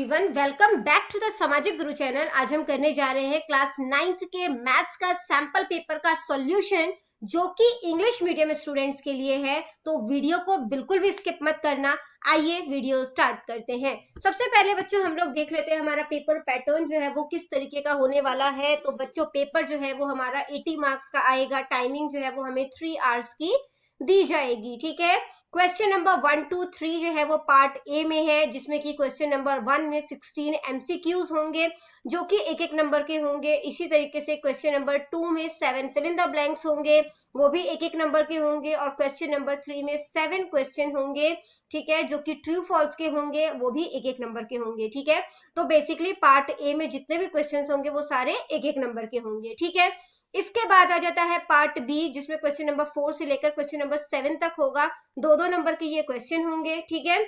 Everyone, welcome back to the Samajik Guru channel. आज हम करने जा रहे हैं क्लास 9th के मैथ्स का सैंपल पेपर का सॉल्यूशन, जो कि इंग्लिश मीडियम स्टूडेंट्स के लिए है। तो वीडियो को बिल्कुल भी स्किप मत करना। आइए वीडियो स्टार्ट करते हैं। सबसे पहले बच्चों हम लोग देख लेते हैं हमारा पेपर पैटर्न जो है वो किस तरीके का होने वाला है। तो बच्चों पेपर जो है वो हमारा 80 मार्क्स का आएगा। टाइमिंग जो है वो हमें 3 आवर्स की दी जाएगी। ठीक है, क्वेश्चन नंबर 1 2 3 जो है वो पार्ट ए में है, जिसमें कि क्वेश्चन नंबर 1 में 16 एमसीक्यूज होंगे जो कि एक एक नंबर के होंगे। इसी तरीके से क्वेश्चन नंबर 2 में 7 फिल इन द ब्लैंक्स होंगे, वो भी एक एक नंबर के होंगे। और क्वेश्चन नंबर 3 में 7 क्वेश्चन होंगे, ठीक है, जो कि ट्रू फॉल्स के होंगे, वो भी एक एक नंबर के होंगे। ठीक है, तो बेसिकली पार्ट ए में जितने भी क्वेश्चन होंगे वो सारे एक एक नंबर के होंगे। ठीक है, इसके बाद आ जाता है पार्ट बी, जिसमें क्वेश्चन नंबर 4 से लेकर क्वेश्चन नंबर 7 तक होगा। दो दो नंबर के ये क्वेश्चन होंगे। ठीक है,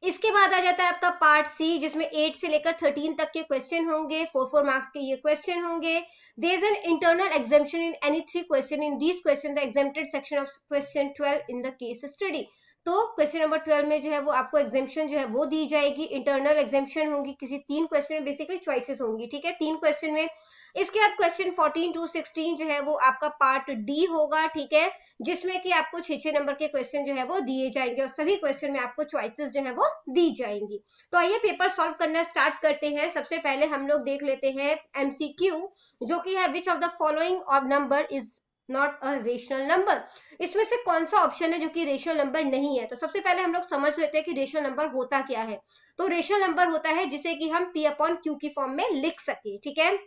इसके बाद आ जाता है आपका पार्ट सी, जिसमें 8 से लेकर 13 तक के क्वेश्चन होंगे। 4 मार्क्स के ये क्वेश्चन होंगे। There is an internal exemption in any 3 question in this question the exempted section of question 12 in the case study. तो क्वेश्चन नंबर 12 में जो है वो आपको एग्जाम्पशन जो है वो दी जाएगी। इंटरनल एग्जाम्पशन होगी किसी 3 क्वेश्चन में, बेसिकली चॉइसेस होंगी। ठीक है, 3 क्वेश्चन में। इसके बाद क्वेश्चन 14 टू 16 जो है वो आपका पार्ट डी होगा। ठीक है, जिसमें कि आपको 6 नंबर के क्वेश्चन जो है वो दिए जाएंगे और सभी क्वेश्चन में आपको चॉइसेस जो है वो दी जाएंगी। तो आइए पेपर सॉल्व करना स्टार्ट करते हैं। सबसे पहले हम लोग देख लेते हैं एमसीक्यू, जो कि है which of the following of number is not a rational number. इसमें से कौन सा ऑप्शन है जो कि रेशनल नंबर नहीं है। तो सबसे पहले हम लोग समझ लेते हैं कि रेशनल नंबर होता क्या है। तो रेशनल नंबर होता है जिसे कि हम पी अपॉन क्यू की फॉर्म में लिख सके। ठीक है,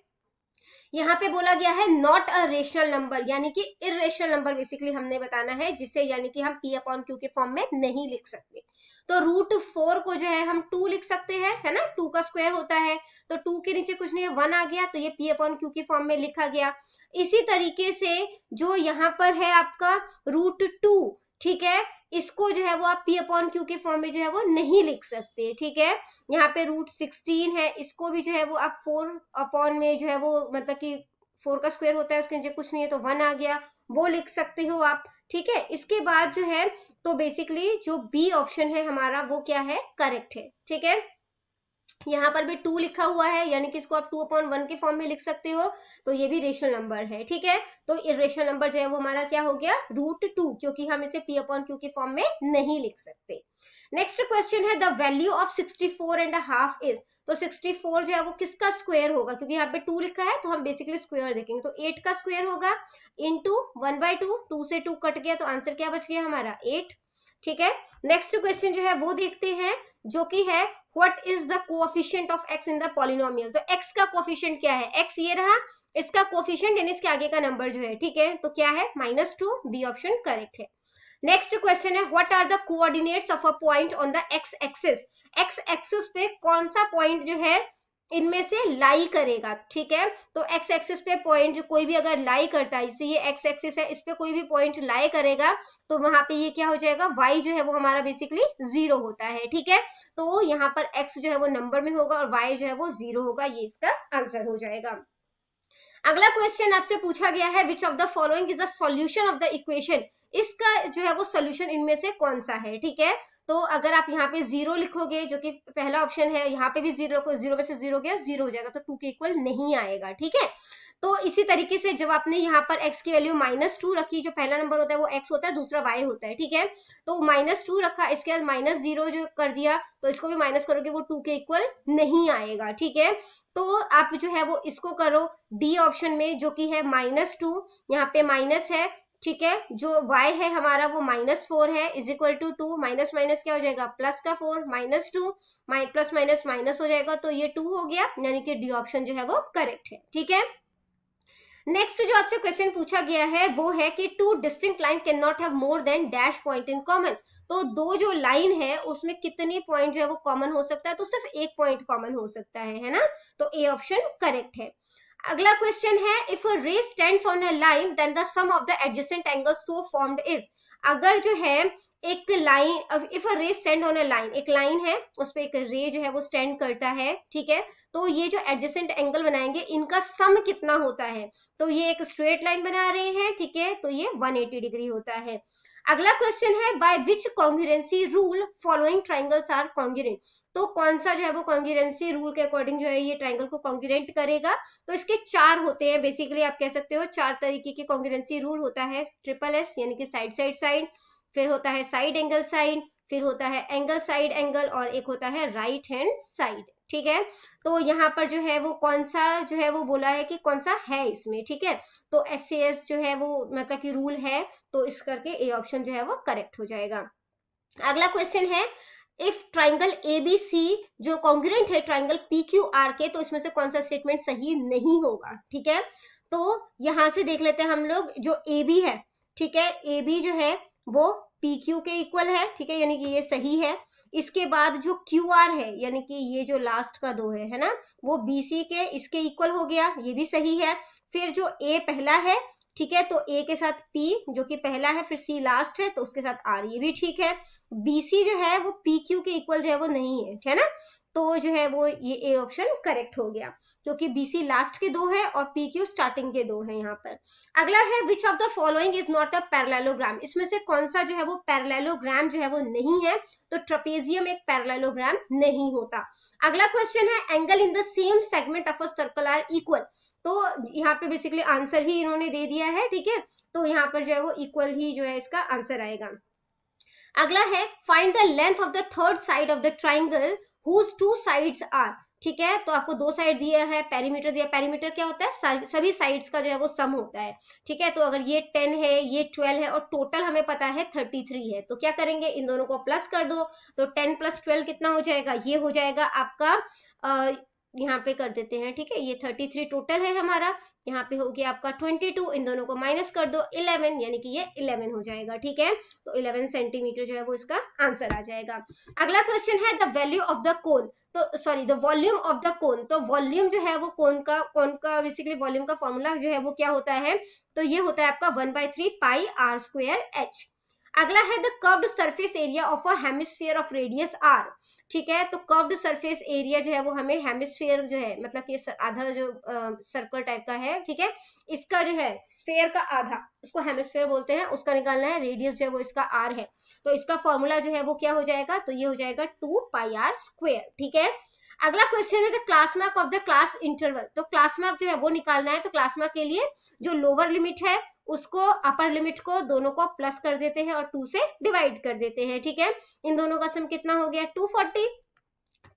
यहाँ पे बोला गया है नॉट अ रेशनल नंबर, यानी कि इरेशनल नंबर बेसिकली हमने बताना है, जिसे यानी कि हम पी अपॉन क्यू के फॉर्म में नहीं लिख सकते। तो रूट 4 को जो है हम 2 लिख सकते हैं, है ना, 2 का स्क्वायर होता है। तो 2 के नीचे कुछ नहीं है, 1 आ गया, तो ये पी अपॉन क्यू के फॉर्म में लिखा गया। इसी तरीके से जो यहाँ पर है आपका रूट 2, ठीक है, इसको जो है वो आप पी अपॉन क्यू के फॉर्म में जो है वो नहीं लिख सकते। ठीक है, यहाँ पे रूट 16 है, इसको भी जो है वो आप 4 अपॉन में जो है वो, मतलब कि 4 का स्क्वायर होता है, उसके नीचे कुछ नहीं है तो 1 आ गया, वो लिख सकते हो आप। ठीक है, इसके बाद जो है तो बेसिकली जो बी ऑप्शन है हमारा वो क्या है, करेक्ट है। ठीक है, यहाँ पर भी 2 लिखा हुआ है, यानी कि इसको आप 2 अपॉन 1 के फॉर्म में लिख सकते हो, तो ये भी रेशनल नंबर है। ठीक है, तो इरेशनल नंबर जो है वो हमारा क्या हो गया, रूट 2, क्योंकि हम इसे पी अपॉन क्यू के फॉर्म में नहीं लिख सकते। नेक्स्ट क्वेश्चन है द वैल्यू ऑफ 64.5 इज। तो 64 जो है वो किसका स्क्वायर होगा, क्योंकि यहाँ पे 2 लिखा है तो हम बेसिकली स्क्वायर देखेंगे, तो 8 का स्क्वायर होगा इंटू 1/2, 2 से 2 कट गया तो आंसर क्या बच गया हमारा, 8। ठीक है, नेक्स्ट क्वेश्चन जो है वो देखते हैं, जो कि है what is the coefficient of x in the polynomial. तो x का कोएफिशिएंट क्या है, x ये रहा, इसका कोएफिशिएंट यानी इसके आगे का नंबर जो है, ठीक है, तो क्या है, -2, बी ऑप्शन करेक्ट है। नेक्स्ट क्वेश्चन है what are the coordinates of a point on the x axis. x axis पे कौन सा पॉइंट जो है इनमें से लाई करेगा। ठीक है, तो x एक्सिस पे पॉइंट जो कोई भी अगर लाई करता है, जैसे ये x एक्सिस है, इस पे कोई भी पॉइंट लाई करेगा तो वहां पे ये क्या हो जाएगा, y जो है वो हमारा बेसिकली 0 होता है। ठीक है, तो यहाँ पर x जो है वो नंबर में होगा और y जो है वो 0 होगा, ये इसका आंसर हो जाएगा। अगला क्वेश्चन आपसे पूछा गया है which of the following is the solution of the equation. इसका जो है वो सोल्यूशन इनमें से कौन सा है। ठीक है, तो अगर आप यहाँ पे 0 लिखोगे, जो कि पहला ऑप्शन है, यहाँ पे भी 0 को 0 में से 0 गया, 0 हो जाएगा, तो 2 के इक्वल नहीं आएगा। ठीक है, तो इसी तरीके से जब आपने यहाँ पर x की वैल्यू -2 रखी, जो पहला नंबर होता है वो x होता है, दूसरा y होता है। ठीक है, तो -2 रखा, इसके बाद -0 जो कर दिया, तो इसको भी माइनस करोगे वो 2 के इक्वल नहीं आएगा। ठीक है, तो आप जो है वो इसको करो डी ऑप्शन में, जो कि है -2, यहाँ पे माइनस है। ठीक है, जो y है हमारा वो -4 है, is equal to 2, minus minus क्या हो जाएगा, प्लस का 4, -2, प्लस माइनस माइनस हो जाएगा, तो ये 2 हो गया, यानी कि डी ऑप्शन जो है वो करेक्ट है। ठीक है, नेक्स्ट जो आपसे क्वेश्चन पूछा गया है वो है कि 2 distinct line can not have more than dash point in common. तो दो जो लाइन है उसमें कितने पॉइंट जो है वो कॉमन हो सकता है, तो सिर्फ एक पॉइंट कॉमन हो सकता है ना, तो ए ऑप्शन करेक्ट है। अगला क्वेश्चन है if a ray stands on a line then the sum of the adjacent angles so formed is. अगर जो है एक line, if a ray stand on a line, एक लाइन है उस पे एक रे जो है वो स्टैंड करता है, ठीक है, तो ये जो एडजेसेंट एंगल बनाएंगे इनका सम कितना होता है। तो ये एक स्ट्रेट लाइन बना रहे हैं, ठीक है, तो ये 180 डिग्री होता है। अगला क्वेश्चन है by which congruency rule following triangles are congruent, तो कौन सा जो है वो कॉन्ग्रुएंसी रूल के अकॉर्डिंग जो है ये ट्राइंगल को कॉन्ग्रुएंट करेगा। तो इसके चार होते हैं, बेसिकली आप कह सकते हो चार तरीके के कॉन्ग्रुएंसी रूल होता है। ट्रिपल एस यानी कि साइड साइड साइड, फिर होता है साइड एंगल साइड, फिर होता है एंगल साइड एंगल, और एक होता है राइट हैंड साइड। ठीक है, तो यहाँ पर जो है वो कौन सा जो है वो बोला है कि कौन सा है इसमें। ठीक है, तो SAS जो है वो मतलब कि रूल है, तो इस करके ए ऑप्शन जो है वो करेक्ट हो जाएगा। अगला क्वेश्चन है इफ ट्राइंगल ABC जो कॉन्ग्रुएंट है ट्राइंगल PQR के, तो इसमें से कौन सा स्टेटमेंट सही नहीं होगा। ठीक है, तो यहां से देख लेते हैं हम लोग, जो AB है, ठीक है, AB जो है वो PQ के इक्वल है। ठीक है, यानी कि ये सही है। इसके बाद जो QR है, यानी कि ये जो लास्ट का दो है ना, वो BC के इसके इक्वल हो गया, ये भी सही है। फिर जो A पहला है, ठीक है, तो A के साथ P जो कि पहला है, फिर C लास्ट है, तो उसके साथ R, ये भी ठीक है। BC जो है वो PQ के इक्वल जो है वो नहीं है ना, तो जो है वो ये ए ऑप्शन करेक्ट हो गया, क्योंकि BC लास्ट के दो है और PQ स्टार्टिंग के दो है यहाँ पर। अगला है which of the following is not a parallelogram, इसमें से कौन सा जो है वो पैरेललोग्राम जो है वो नहीं है, तो ट्रेपेजियम एक पैरेललोग्राम नहीं होता। अगला क्वेश्चन है angle in the same segment of a circle are equal, तो यहाँ पे बेसिकली आंसर ही इन्होंने दे दिया है। ठीक है, तो यहाँ पर जो है वो इक्वल ही जो है इसका आंसर आएगा। अगला है find the length of the third side of the triangle whose two sides are. ठीक है, तो आपको दो साइड दिया है, पेरीमीटर दिया, पेरीमीटर क्या होता है, सभी साइड्स का जो है वो सम होता है। ठीक है, तो अगर ये 10 है, ये 12 है, और टोटल हमें पता है 33 है, तो क्या करेंगे, इन दोनों को प्लस कर दो, तो 10 + 12 कितना हो जाएगा, ये हो जाएगा आपका यहाँ पे कर देते हैं। ठीक है, ये 33 टोटल है हमारा, यहाँ पे हो गया आपका 22, इन दोनों को माइनस कर दो 11, यानी कि ये 11 हो जाएगा। ठीक है, तो 11 सेंटीमीटर जो है वो इसका आंसर आ जाएगा। अगला क्वेश्चन है the value of the cone, तो sorry the volume of the cone, तो वॉल्यूम जो है वो कोन का बेसिकली वॉल्यूम का फॉर्मूला जो है वो क्या होता है, तो ये होता है आपका 1/3 पाई r²h। अगला है the curved surface area of a hemisphere of radius r। ठीक है, तो कर्व्ड सरफेस एरिया जो है वो हमें हेमिस्फीयर जो है, मतलब कि आधा जो सर्कल टाइप का है, ठीक है, इसका जो है स्फीयर का आधा, उसको हेमिस्फीयर बोलते हैं, उसका निकालना है। रेडियस जो है वो इसका r है, तो इसका फॉर्मूला जो है वो क्या हो जाएगा, तो ये हो जाएगा 2πr²। ठीक है, अगला क्वेश्चन है the class mark of the class interval, तो क्लास मार्क जो है वो निकालना है। तो क्लास मार्क के लिए जो लोअर लिमिट है उसको अपर लिमिट को दोनों को प्लस कर देते हैं और 2 से डिवाइड कर देते हैं। ठीक है, इन दोनों का सम कितना हो गया 240,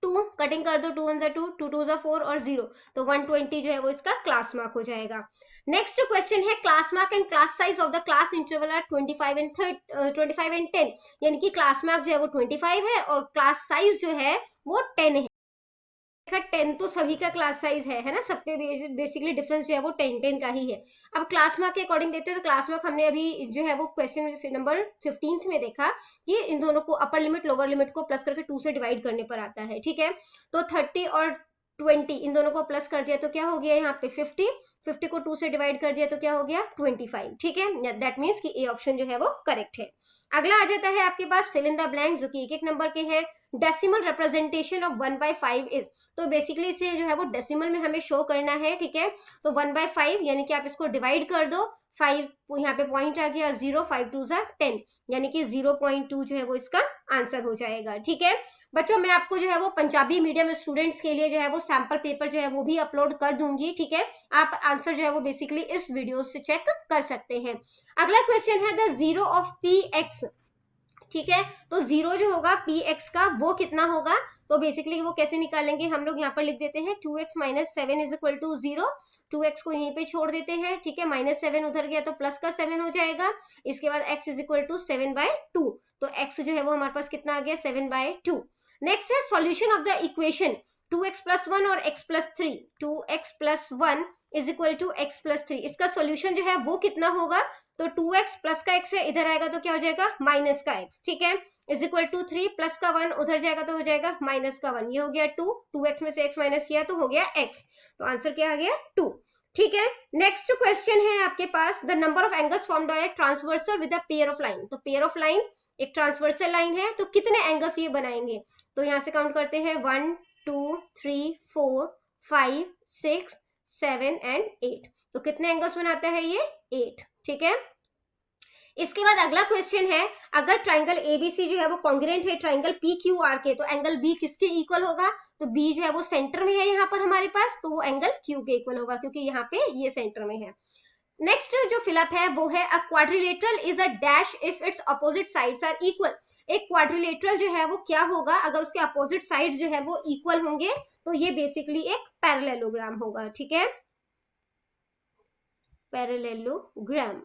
2 कटिंग कर दो, 2 1 2, 2 2 4 और 0, तो 120 जो है वो इसका क्लास मार्क हो जाएगा। नेक्स्ट क्वेश्चन है class mark and class size of the class interval are 25 and 10, यानी कि क्लास मार्क जो है वो 25 है और क्लास साइज जो है वो 10 है। 10 तो सभी का क्लास साइज है ना, सबके बेसिकली डिफरेंस जो है वो 10 का ही है। अब क्लास मार्क के अकॉर्डिंग देखते हैं, तो क्लास मार्क हमने अभी जो है वो क्वेश्चन नंबर 15 में देखा कि इन दोनों को अपर लिमिट लोअर लिमिट को प्लस करके 2 से डिवाइड करने पर आता है। ठीक है, तो 30 और 20 इन दोनों को प्लस कर दिया तो क्या हो गया यहाँ पे 50 को 2 से डिवाइड कर दिया तो क्या हो गया 25। ठीक है, दैट मीन्स कि ए ऑप्शन जो है वो करेक्ट है। अगला आ जाता है आपके पास फिल इन द ब्लैंक, जो कि एक नंबर के हैं। डेसिमल रिप्रेजेंटेशन ऑफ 1/5 इज, तो बेसिकली इसे जो है वो डेसिमल में हमें शो करना है। ठीक है, तो 1/5 यानी कि आप इसको डिवाइड कर दो, 5 यहाँ पे पॉइंट आ गया 0, 5 2 10, यानी कि 0.2 जो है वो इसका आंसर हो जाएगा। ठीक है बच्चों, मैं आपको जो है वो पंजाबी मीडियम स्टूडेंट्स के लिए जो है वो सैंपल पेपर जो है वो भी अपलोड कर दूंगी। ठीक है, आप आंसर जो है वो बेसिकली इस वीडियो से चेक कर सकते हैं। अगला क्वेश्चन है द जीरो ऑफ px। ठीक है, तो जीरो जो होगा px का वो कितना होगा, तो बेसिकली वो कैसे निकालेंगे, हम लोग यहाँ पर लिख देते हैं 2x - 7 = 0, 2x को यहीं पे छोड़ देते हैं। ठीक है, -7 उधर गया तो प्लस का 7 हो जाएगा। इसके बाद x = 7/2, तो x जो है वो हमारे पास कितना आ गया 7/2। नेक्स्ट है solution of the equation 2x + 1 और x + 3, 2x + 1 = x + 3, इसका सॉल्यूशन जो है वो कितना होगा, तो 2x प्लस का x है इधर आएगा तो क्या हो जाएगा माइनस का x। ठीक है, = 3 प्लस का 1 उधर जाएगा तो हो जाएगा माइनस का 1, ये हो गया 2, 2x में से x माइनस किया तो हो गया x, तो आंसर क्या आ गया 2। ठीक है, नेक्स्ट क्वेश्चन है आपके पास the number of angles formed by a transversal with a pair of line, तो पेयर ऑफ लाइन एक ट्रांसवर्सल लाइन है, तो कितने एंगल्स ये बनाएंगे, तो यहाँ से काउंट करते हैं 1 2 3 4 5 6 7 एंड 8, तो कितने एंगल्स बनाता है ये 8। ठीक है, इसके बाद अगला क्वेश्चन है, अगर ट्राइंगल एबीसी जो है वो कॉन्ग्रुएंट है ट्राइंगल पीक्यूआर के, तो एंगल बी किसके इक्वल होगा? तो बी जो है वो सेंटर में है यहाँ पर हमारे पास, तो वो एंगल क्यू के इक्वल होगा, क्योंकि यहाँ पे ये सेंटर में है। नेक्स्ट जो फिलअप है वो है, a quadrilateral is a dash if its opposite sides are equal. एक क्वाड्रिलेटरल जो है वो क्या होगा अगर उसके अपोजिट साइड जो है वो इक्वल होंगे, तो ये बेसिकली एक पैरेललोग्राम होगा। ठीक है, पैरेललोग्राम।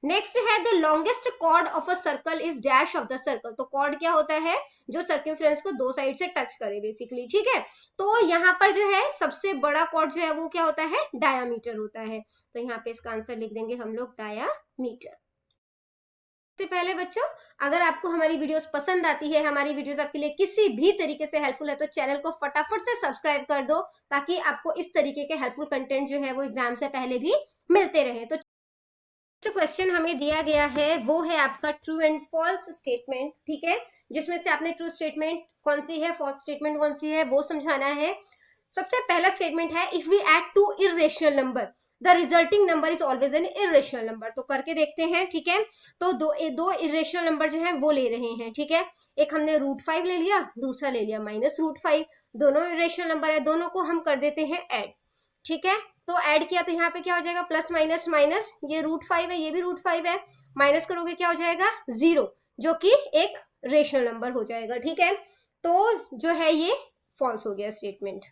नेक्स्ट है, the longest chord of a circle is dash of the circle. तो कॉर्ड क्या होता है? जो सर्कमफ्रेंस को दो साइड से टच करे बेसिकली। ठीक है, तो यहाँ पर जो है सबसे बड़ा कॉर्ड जो है वो क्या होता है? डायामीटर होता है। तो यहाँ पे इसका आंसर लिख देंगे हम लोग डायामीटर। से पहले बच्चों, अगर आपको हमारी वीडियोस पसंद आती है, हमारी वीडियोस आपके लिए किसी भी तरीके से हेल्पफुल है, तो चैनल को फटाफट से सब्सक्राइब कर दो, ताकि आपको इस तरीके के हेल्पफुल कंटेंट जो है वो एग्जाम से पहले भी मिलते रहे। तो क्वेश्चन हमें दिया गया है वो है आपका ट्रू एंड फॉल्स स्टेटमेंट। ठीक है, जिसमें से आपने ट्रू स्टेटमेंट कौन सी है, फॉल्स स्टेटमेंट कौन सी है, वो समझाना है। सबसे पहला स्टेटमेंट है, if we add two irrational number the resulting number is always an irrational number. तो करके देखते हैं। ठीक है, तो दो इर्रेशनल नंबर जो है वो ले रहे हैं। ठीक है, एक हमने √5 ले लिया, दूसरा ले लिया -√5। दोनों इर्रेशनल नंबर है, दोनों को हम कर देते हैं ऐड। ठीक है, तो ऐड किया तो यहाँ पे क्या हो जाएगा? प्लस माइनस माइनस, ये √5 है, ये भी √5 है, माइनस करोगे क्या हो जाएगा? 0, जो कि एक रेशनल नंबर हो जाएगा। ठीक है, तो जो है ये फॉल्स हो गया स्टेटमेंट।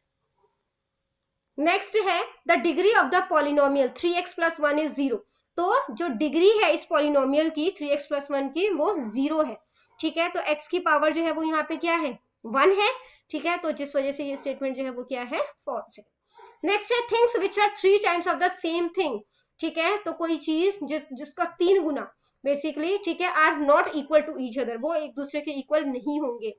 नेक्स्ट है, the degree of the polynomial 3x + 1 is 0। तो जो डिग्री है इस पॉलिनोमियल की 3x + 1 की, वो 0 है। ठीक है, तो x की पावर जो है वो यहाँ पे क्या है? 1 है। ठीक है, तो जिस वजह से ये स्टेटमेंट जो है वो क्या है? फॉल्स है। नेक्स्ट है, things which are 3 times of the same thing. ठीक है, तो कोई चीज जिसका 3 गुना बेसिकली, ठीक है, are not equal to each other, वो एक दूसरे के इक्वल नहीं होंगे।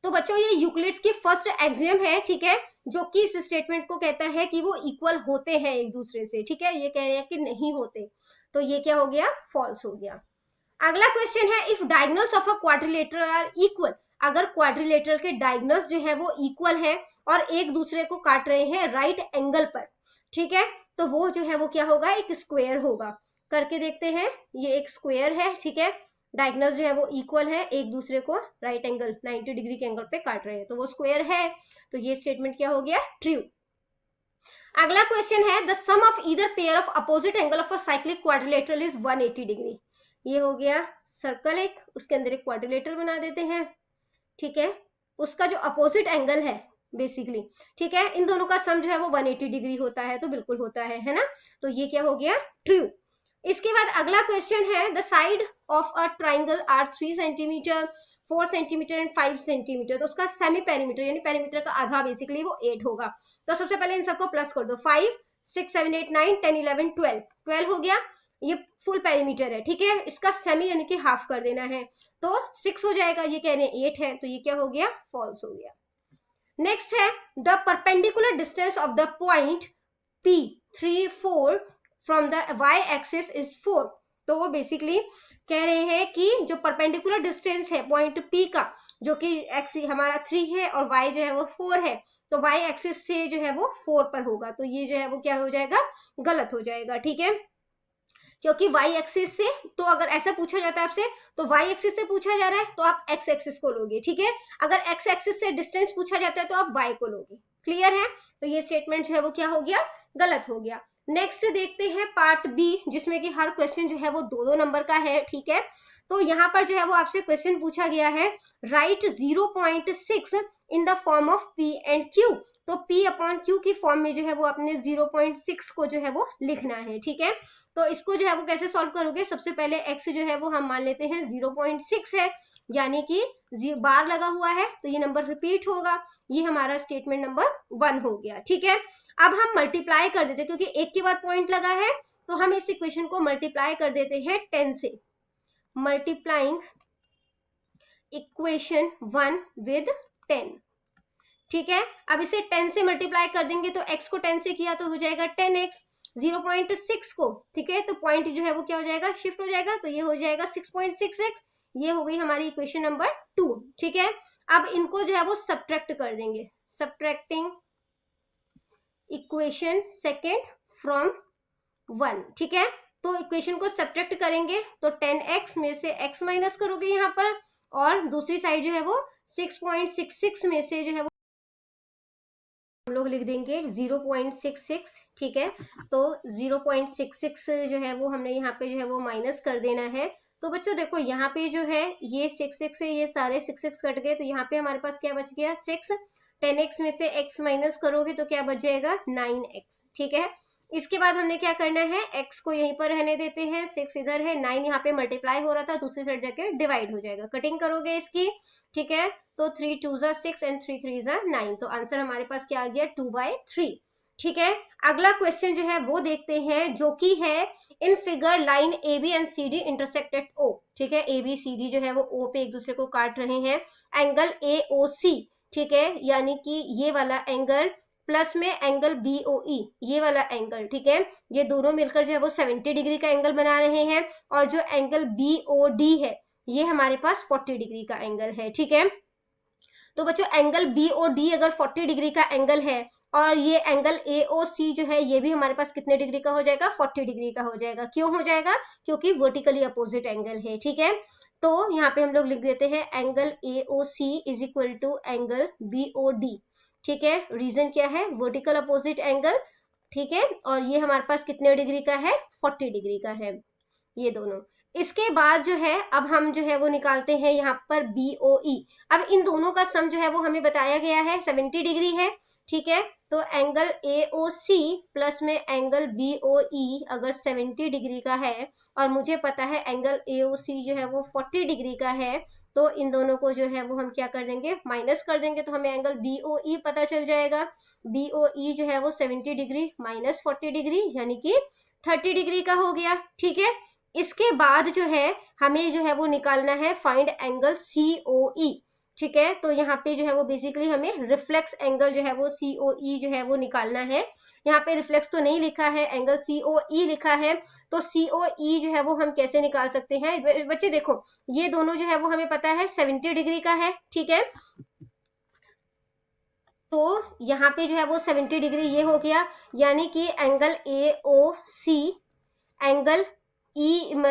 तो बच्चों ये यूक्लिड्स की फर्स्ट एक्सियम है। ठीक है, जो कि इस स्टेटमेंट को कहता है कि वो इक्वल होते हैं एक दूसरे से। ठीक है, ये कह रहे हैं कि नहीं होते, तो ये क्या हो गया? फॉल्स हो गया। अगला क्वेश्चन है, if diagonals of a quadrilateral are equal. अगर क्वाड्रिलेटरल के डायगोनल्स जो है वो इक्वल है और एक दूसरे को काट रहे हैं राइट एंगल पर, ठीक है, तो वो जो है वो क्या होगा? एक स्क्वायर होगा। करके देखते हैं, ये एक स्क्वायर है। ठीक है, डायगोनल्स जो है वो इक्वल है, एक दूसरे को राइट एंगल 90 डिग्री के एंगल पे काट रहे हैं, तो वो स्क्वायर है। तो ये स्टेटमेंट क्या हो गया? ट्रू। अगला क्वेश्चन है, the sum of either pair of opposite angle of a cyclic quadrilateral is 180 degree. ये हो गया सर्कल एक, उसके अंदर एक क्वाड्रिलेटरल बना देते हैं। ठीक है, उसका जो अपोजिट एंगल है बेसिकली, ठीक है, इन दोनों का सम जो है वो 180 डिग्री होता है, तो बिल्कुल होता है ना। तो ये क्या हो गया? ट्रू। इसके बाद अगला क्वेश्चन है, the side of a triangle are 3 centimetre 4 centimetre and 5 centimetre. तो उसका सेमी पेरीमीटर यानी पेरीमीटर का आधा बेसिकली वो 8 होगा। तो सबसे पहले इन सबको प्लस कर दो, 5 6 7 8 9 10 11 12 12 हो गया। ये फुल पेरीमीटर है। ठीक है, इसका सेमी यानी कि हाफ कर देना है, तो 6 हो जाएगा। ये कह रहे हैं 8 है, तो ये क्या हो गया? फॉल्स हो गया। नेक्स्ट है, the perpendicular distance of the point P3 4 from the y axis is 4। तो वो बेसिकली कह रहे हैं कि जो परपेंडिकुलर डिस्टेंस है पॉइंट P का, जो कि x हमारा 3 है और y जो है वो 4 है, तो y एक्सिस से जो है वो 4 पर होगा, तो ये जो है वो क्या हो जाएगा? गलत हो जाएगा। ठीक है, क्योंकि y एक्सिस से, तो अगर ऐसा पूछा जाता है आपसे, तो y एक्सिस से पूछा जा रहा है तो आप x एक्सिस को लोगे। ठीक है, अगर x एक्सिस से डिस्टेंस पूछा जाता है तो आप y को लोगे। क्लियर है? तो ये स्टेटमेंट जो है वो क्या हो गया? गलत हो गया। नेक्स्ट देखते हैं पार्ट बी, जिसमें कि हर क्वेश्चन जो है वो 2-2 नंबर का है। ठीक है, तो यहाँ पर जो है वो आपसे क्वेश्चन पूछा गया है, right 0.6 in the form of P and Q। तो P/Q की फॉर्म में जो है वो अपने 0.6 को जो है वो लिखना है। ठीक है, तो इसको जो है वो कैसे सॉल्व करोगे? सबसे पहले x जो है वो हम मान लेते हैं 0.6 है, यानी कि बार लगा हुआ है, तो ये नंबर रिपीट होगा। ये हमारा स्टेटमेंट नंबर 1 हो गया। ठीक है, अब हम मल्टीप्लाई कर देते हैं, क्योंकि एक के बाद पॉइंट लगा है, तो हम इस इक्वेशन को मल्टीप्लाई कर देते हैं 10 से। Multiplying equation 1 with 10। ठीक है, अब इसे 10 से मल्टीप्लाई कर देंगे, तो x को 10 से किया तो हो जाएगा 10x। 0.6 को, ठीक है, तो पॉइंट जो है वो क्या हो जाएगा? शिफ्ट हो जाएगा, तो ये हो जाएगा 6.6x। ये हो गई हमारी इक्वेशन नंबर 2। ठीक है, अब इनको जो है वो सब्ट्रैक्ट कर देंगे, सब्ट्रैक्टिंग इक्वेशन सेकेंड फ्रॉम 1। ठीक है, तो इक्वेशन को सब्ट्रैक्ट करेंगे तो 10x में से x माइनस करोगे यहाँ पर, और दूसरी साइड जो है वो 6.66 में से जो है वो हम लोग लिख देंगे 0.66, ठीक है। तो 0.66 जो है वो हमने यहाँ पे जो है वो माइनस कर देना है। तो बच्चों देखो यहाँ पे जो है ये 6 से ये सारे 6 कट गए, तो यहाँ पे हमारे पास क्या बच गया 6। 10x में से x माइनस करोगे तो क्या बच जाएगा 9x, ठीक है। इसके बाद हमने क्या करना है, x को यहीं पर रहने देते हैं, 6 इधर है, 9 यहाँ पे मल्टीप्लाई हो रहा था, दूसरी साइड जाके डिवाइड हो जाएगा, कटिंग करोगे इसकी, ठीक है। तो 3 2 6 एंड 3 3 9, तो आंसर हमारे पास क्या आ गया 2/3, ठीक है। अगला क्वेश्चन जो है वो देखते हैं, जो कि है in figure line A B and C D intersected O, ठीक है। ए बी सी डी जो है वो ओ पे एक दूसरे को काट रहे हैं, एंगल ए ओ सी, ठीक है, यानी कि ये वाला एंगल प्लस में एंगल बी ओ ई, ये वाला एंगल, ठीक है, ये दोनों मिलकर जो है वो 70 डिग्री का एंगल बना रहे हैं, और जो एंगल बी ओ डी है ये हमारे पास 40 डिग्री का एंगल है, ठीक है। तो बच्चों एंगल बी ओ डी अगर 40 डिग्री का एंगल है, और ये एंगल ए ओ सी जो है ये भी हमारे पास कितने डिग्री का हो जाएगा 40 डिग्री का हो जाएगा। क्यों हो जाएगा, क्योंकि वर्टिकली अपोजिट एंगल है, ठीक है। तो यहाँ पे हम लोग लिख देते हैं angle A O C is equal to angle B O D, ठीक है। रीजन क्या है, वर्टिकल अपोजिट एंगल, ठीक है, और ये हमारे पास कितने डिग्री का है 40 डिग्री का है, ये दोनों। इसके बाद जो है अब हम जो है वो निकालते हैं यहाँ पर BOE। अब इन दोनों का सम जो है वो हमें बताया गया है 70 डिग्री है, ठीक है। तो एंगल AOC प्लस में एंगल BOE अगर 70 डिग्री का है, और मुझे पता है एंगल AOC जो है वो 40 डिग्री का है, तो इन दोनों को जो है वो हम क्या कर देंगे माइनस कर देंगे, तो हमें एंगल BOE पता चल जाएगा। BOE जो है वो 70 डिग्री माइनस 40 डिग्री यानी कि 30 डिग्री का हो गया, ठीक है। इसके बाद जो है हमें जो है वो निकालना है फाइंड एंगल COE, ठीक है। तो यहाँ पे जो है वो बेसिकली हमें रिफ्लेक्स एंगल जो है वो COE जो है वो निकालना है। यहाँ पे रिफ्लेक्स तो नहीं लिखा है, एंगल COE लिखा है, तो COE जो है वो हम कैसे निकाल सकते हैं बच्चे, देखो ये दोनों जो है वो हमें पता है 70 डिग्री का है, ठीक है। तो यहाँ पे जो है वो 70 डिग्री ये हो गया, यानी कि एंगल AOC एंगल E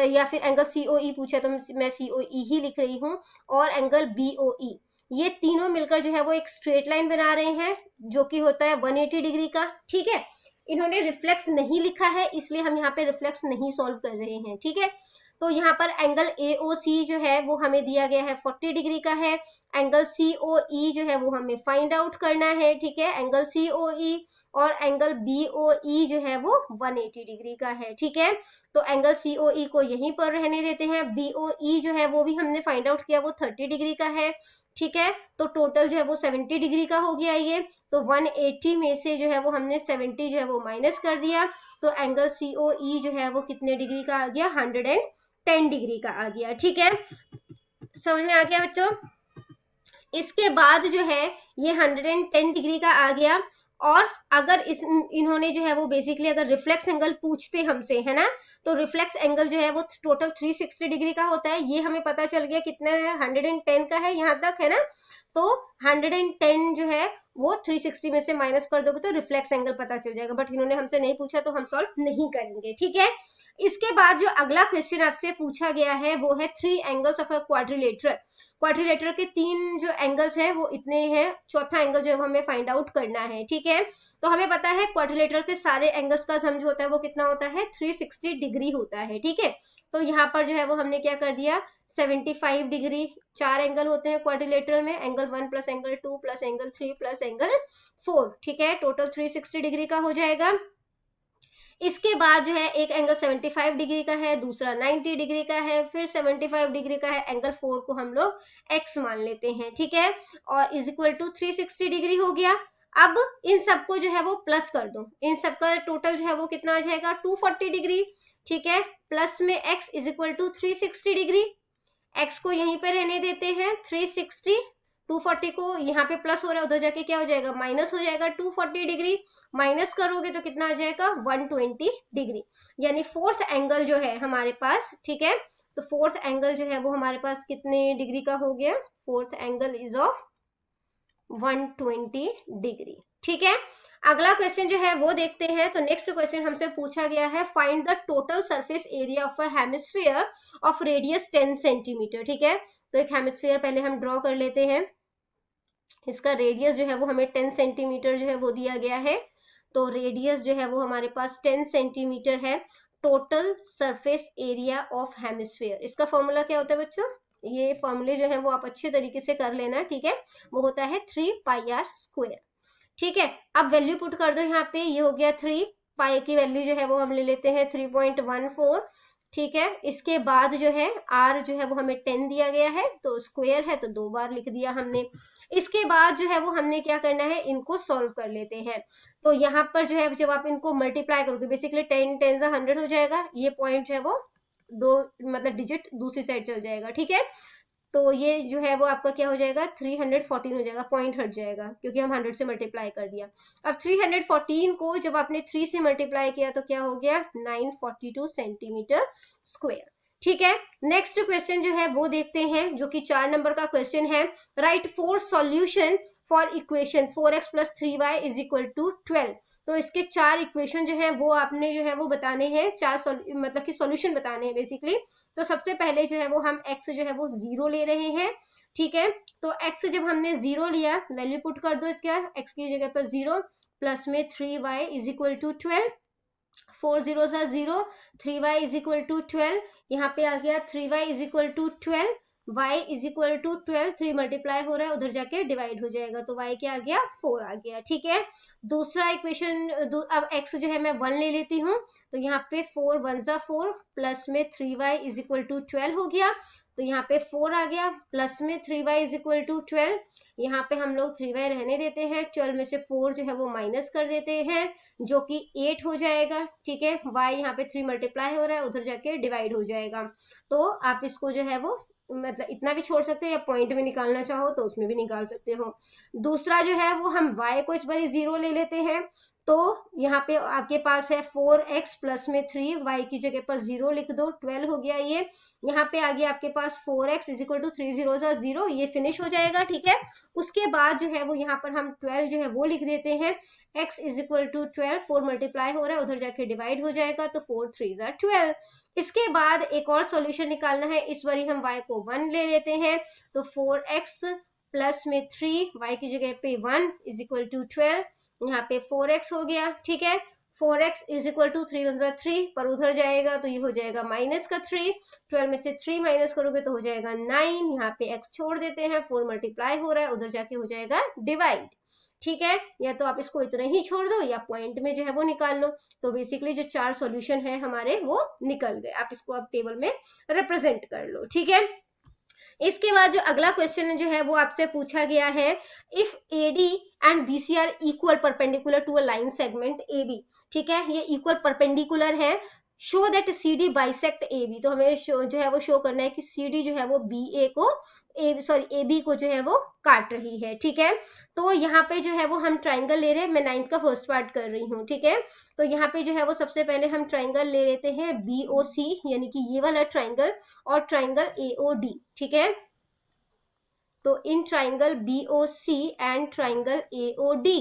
या फिर एंगल COE पूछा तो मैं COE ही लिख रही हूँ, और एंगल BOE, ये तीनों मिलकर जो है वो एक स्ट्रेट लाइन बना रहे हैं जो कि होता है 180 डिग्री का, ठीक है। इन्होंने रिफ्लेक्स नहीं लिखा है इसलिए हम यहाँ पे रिफ्लेक्स नहीं सॉल्व कर रहे हैं, ठीक है। तो यहाँ पर एंगल AOC जो है वो हमें दिया गया है 40 डिग्री का है, एंगल COE जो है वो हमें फाइंड आउट करना है, ठीक है, एंगल COE, और एंगल BOE जो है वो 180 डिग्री का है, ठीक है। तो एंगल COE को यहीं पर रहने देते हैं, BOE जो है वो भी हमने फाइंड आउट किया वो 30 डिग्री का है, ठीक है। तो टोटल जो है वो 70 डिग्री का हो गया ये, तो 180 में से जो है वो हमने 70 जो है वो माइनस कर दिया, तो एंगल COE जो है वो कितने डिग्री का आ गया 110 डिग्री का आ गया, ठीक है। समझ में आ गया बच्चों। इसके बाद जो है ये 110 डिग्री का आ गया, और अगर इन्होंने जो है वो बेसिकली अगर रिफ्लेक्स एंगल पूछते हमसे, है ना, तो रिफ्लेक्स एंगल जो है वो टोटल 360 डिग्री का होता है, ये हमें पता चल गया कितना है 110 का है यहाँ तक, है ना। तो 110 जो है वो 360 में से माइनस कर दोगे तो रिफ्लेक्स एंगल पता चल जाएगा, बट इन्होंने हमसे नहीं पूछा तो हम सॉल्व नहीं करेंगे, ठीक है। इसके बाद जो अगला क्वेश्चन आपसे पूछा गया है वो है 3 angles of a quadrilateral. Quadrilateral के 3 जो एंगल्स हैं वो इतने हैं, चौथा एंगल जो है हमें फाइंड आउट करना है, ठीक है। तो हमें पता है क्वाड्रिलेटरल के सारे एंगल्स का सम जो होता है वो कितना होता है 360 डिग्री होता है, ठीक है। तो यहाँ पर जो है वो हमने क्या कर दिया 75 डिग्री, 4 एंगल होते हैं क्वाड्रिलेटरल में, angle 1 plus angle 2 plus angle 3 plus angle 4, ठीक है, टोटल 360 डिग्री का हो जाएगा। इसके बाद जो है एक एंगल 75 डिग्री का है, दूसरा 90 डिग्री का है, फिर 75 डिग्री का है, एंगल 4 को हम लोग x मान लेते हैं, ठीक है, और इज इक्वल टू 360 डिग्री हो गया। अब इन सबको जो है वो प्लस कर दो, इन सबका टोटल जो है वो कितना आ जाएगा 240 डिग्री, ठीक है, प्लस में x is equal to 360 degree, x को यहीं पे रहने देते हैं 360, 240 को यहाँ पे प्लस हो रहा है, उधर जाके क्या हो जाएगा माइनस हो जाएगा, 240 डिग्री माइनस करोगे तो कितना आ जाएगा 120 डिग्री, यानी फोर्थ एंगल जो है हमारे पास, ठीक है। तो फोर्थ एंगल जो है वो हमारे पास कितने डिग्री का हो गया, fourth angle is of 120 degree, ठीक है। अगला क्वेश्चन जो है वो देखते हैं। तो नेक्स्ट क्वेश्चन हमसे पूछा गया है, find the total surface area of a hemisphere of radius 10 centimetre. ठीक है, तो एक हेमिस्फीयर पहले हम ड्रॉ कर लेते हैं। इसका रेडियस जो है वो हमें 10 सेंटीमीटर जो है वो दिया गया है। तो रेडियस जो है वो हमारे पास 10 सेंटीमीटर है। Total surface area of hemisphere, इसका फॉर्मूला क्या होता है बच्चों? ये फॉर्मूले जो है वो आप अच्छे तरीके से कर लेना, ठीक है। वो होता है 3πr²। ठीक है, अब वैल्यू पुट कर दो यहाँ पे। ये हो गया 3 पाई की वैल्यू जो है वो हम ले लेते हैं 3.14। ठीक है, इसके बाद जो है r जो है वो हमें 10 दिया गया है, तो स्क्वायर है तो 2 बार लिख दिया हमने। इसके बाद जो है वो हमने क्या करना है, इनको सॉल्व कर लेते हैं। तो यहाँ पर जो है जब आप इनको मल्टीप्लाई करोगे, बेसिकली 10 10 100 हो जाएगा। ये पॉइंट जो है वो दो मतलब डिजिट दूसरी साइड चल जाएगा। ठीक है, तो ये जो है वो आपका क्या हो जाएगा, 314 हो जाएगा, पॉइंट हट जाएगा क्योंकि हम 100 से मल्टीप्लाई कर दिया। अब 314 को जब आपने 3 से मल्टीप्लाई किया तो क्या हो गया, 942 सेंटीमीटर स्क्वायर। ठीक है, नेक्स्ट क्वेश्चन जो है वो देखते हैं, जो कि 4 नंबर का क्वेश्चन है। Right 4 solution for equation 4x + 3y = 12। तो इसके 4 इक्वेशन जो है वो आपने जो है वो बताने हैं, 4 मतलब कि सॉल्यूशन बताने हैं बेसिकली। तो सबसे पहले जो है वो हम x जो है वो 0 ले रहे हैं। ठीक है, तो x जब हमने 0 लिया, वैल्यू पुट कर दो इसका, x की जगह पर 0 प्लस में 3y = 12। 4 0 0, 3y = 12। यहाँ पे आ गया 3y = 12, y = 12। 3 मल्टीप्लाई हो रहा है, उधर जाके डिवाइड हो जाएगा, तो y क्या आ गया, 4 आ गया। ठीक है, दूसरा इक्वेशन, अब x जो है मैं 1 ले लेती हूँ। तो यहाँ पे 4 1 = 4 प्लस में 3y = 12 हो गया। तो यहाँ पे 4 आ गया प्लस में 3y = 12। यहाँ पे हम लोग 3y रहने देते हैं, 12 में से 4 जो है वो माइनस कर देते हैं, जो कि 8 हो जाएगा। ठीक है, y यहाँ पे 3 मल्टीप्लाई हो रहा है, उधर जाके डिवाइड हो जाएगा। तो आप इसको जो है वो मतलब इतना भी छोड़ सकते हो, या पॉइंट में निकालना चाहो तो उसमें भी निकाल सकते हो। दूसरा जो है वो हम y को इस बार 0 ले लेते हैं। तो यहाँ पे आपके पास है 4x प्लस में 3, y की जगह पर 0 लिख दो, 12 हो गया ये। यहाँ पे आ गया आपके पास 4x = 3 0 0, ये फिनिश हो जाएगा। ठीक है, उसके बाद जो है वो यहाँ पर हम 12 जो है वो लिख देते हैं, x = 12, 4 मल्टीप्लाई हो रहा है, उधर जाके डिवाइड हो जाएगा, तो 4 3 12। इसके बाद एक और सॉल्यूशन निकालना है, इस बारी हम y को 1 ले लेते हैं। तो 4x प्लस में 3, y की जगह पे 1 = 12, यहाँ पे 4x हो गया। ठीक है, 4x = 3 1 = 3, पर उधर जाएगा तो ये हो जाएगा माइनस का 3। 12 में से 3 माइनस करोगे तो हो जाएगा 9। यहाँ पे x छोड़ देते हैं, 4 मल्टीप्लाई हो रहा है, उधर जाके हो जाएगा डिवाइड। ठीक है, या तो आप इसको इतना ही छोड़ दो, या पॉइंट में जो है वो निकाल लो। तो बेसिकली जो 4 सॉल्यूशन है हमारे वो निकल गए। आप इसको आप टेबल में रिप्रेजेंट कर लो। ठीक है, इसके बाद जो अगला क्वेश्चन जो है वो आपसे पूछा गया है, if AD and BC are equal perpendicular to a line segment AB। ठीक है, ये इक्वल परपेंडिकुलर है। Show that CD bisect AB। तो हमें जो है वो शो करना है कि CD जो है वो AB को जो है वो काट रही है। ठीक है, तो यहाँ पे जो है वो हम ट्राइंगल ले रहे हैं, मैं 9th का फर्स्ट पार्ट कर रही हूँ। ठीक है, तो यहाँ पे जो है वो सबसे पहले हम ट्राइंगल ले लेते हैं BOC, यानी कि ये वाला ट्राइंगल, और ट्राइंगल AOD। ठीक है, तो in triangle BOC and triangle AOD,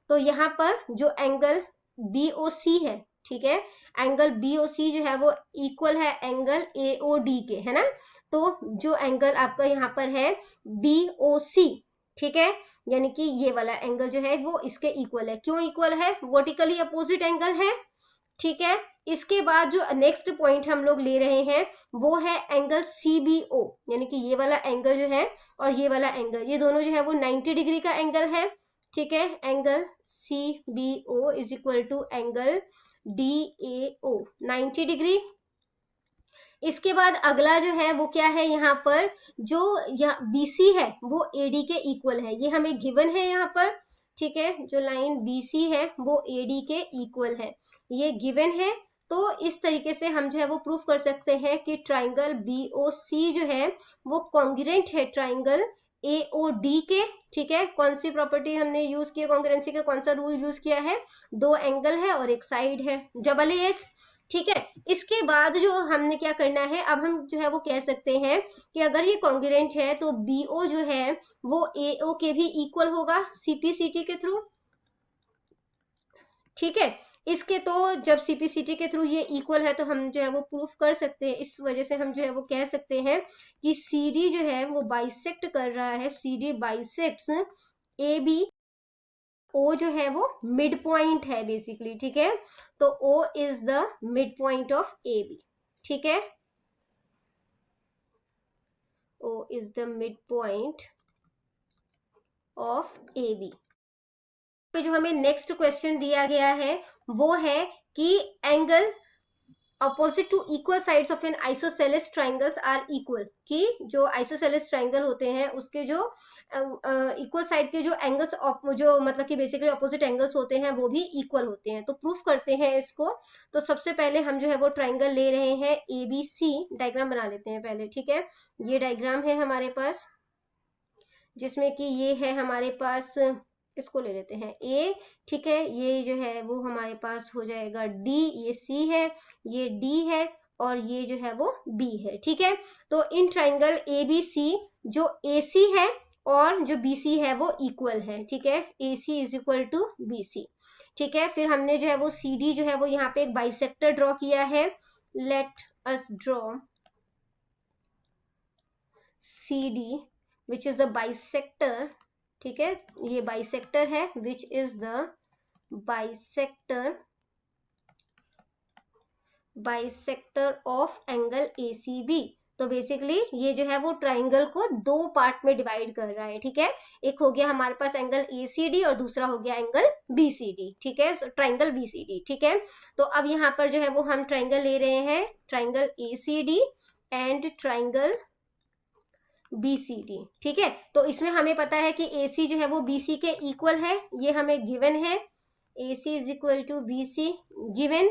तो यहाँ पर जो एंगल BOC है, ठीक है, एंगल BOC जो है वो इक्वल है एंगल AOD के, है ना। तो जो एंगल आपका यहाँ पर है BOC, ठीक है, यानी कि ये वाला एंगल जो है वो इसके इक्वल है। क्यों इक्वल है? वर्टिकली अपोजिट एंगल है। ठीक है, इसके बाद जो नेक्स्ट पॉइंट हम लोग ले रहे हैं वो है एंगल CBO, यानी कि ये वाला एंगल जो है और ये वाला एंगल, ये दोनों जो है वो 90 डिग्री का एंगल है। ठीक है, angle CBO = angle DAO 90 degree. इसके बाद अगला जो है वो क्या है, यहाँ पर जो BC है वो AD के इक्वल है, ये हमें गिवन है यहाँ पर। ठीक है, जो लाइन BC है वो AD के इक्वल है, ये गिवन है। तो इस तरीके से हम जो है वो प्रूफ कर सकते हैं कि ट्राइंगल BOC जो है वो कॉन्ग्रुएंट है ट्राइंगल AOD के। ठीक है, कौन सी प्रॉपर्टी हमने यूज किया, कॉन्ग्रुएंसी का कौन सा रूल यूज किया है? 2 एंगल है और एक साइड है, AAS। ठीक है, इसके बाद जो हमने क्या करना है, अब हम जो है वो कह सकते हैं कि अगर ये कॉन्ग्रुएंट है तो BO जो है वो AO के भी इक्वल होगा CP/CT के थ्रू। ठीक है। इसके तो जब सीपीसीटी के थ्रू ये इक्वल है तो हम जो है वो प्रूफ कर सकते हैं, इस वजह से हम जो है वो कह सकते हैं कि CD जो है वो बाइसेक्ट कर रहा है, CD बाइसेक्ट्स AB। O जो है वो मिड पॉइंट है बेसिकली, ठीक है, तो O is the mid point of AB, ठीक है, O is the mid point of AB। पे जो हमें नेक्स्ट क्वेश्चन दिया गया है वो है कि angle opposite to equal sides of an isosceles triangles are equal, कि जो आइसोसेलेस ट्राइंगल होते हैं उसके जो इक्वल साइड के जो एंगल्स जो मतलब कि बेसिकली अपोजिट एंगल्स होते हैं वो भी इक्वल होते हैं। तो प्रूफ करते हैं इसको। तो सबसे पहले हम जो है वो ट्राइंगल ले रहे हैं ABC, डायग्राम बना लेते हैं पहले, ठीक है। ये डायग्राम है हमारे पास, जिसमें कि ये है हमारे पास, इसको ले लेते हैं A, ठीक है, ये जो है वो हमारे पास हो जाएगा D, ये C है, ये D है, और ये जो है वो B है, ठीक है। तो इन ट्राइंगल ABC जो AC है और जो BC है वो इक्वल है, ठीक है, AC is equal to BC, ठीक है। फिर हमने जो है वो CD जो है वो यहाँ पे एक बाइसेक्टर ड्रॉ किया है। Let us draw CD which is the bisector, ठीक है, ये बाइसेक्टर है, which is the bisector of angle ACB। तो बेसिकली ये जो है वो ट्राइंगल को दो पार्ट में डिवाइड कर रहा है, ठीक है। एक हो गया हमारे पास एंगल ACD और दूसरा हो गया एंगल BCD, ठीक है, ट्राइंगल BCD, ठीक है। तो अब यहाँ पर जो है वो हम ट्राइंगल ले रहे हैं, triangle ACD and triangle BCD, ठीक है। तो इसमें हमें पता है कि AC जो है वो BC के इक्वल है, ये हमें गिवन है, AC is equal to BC given.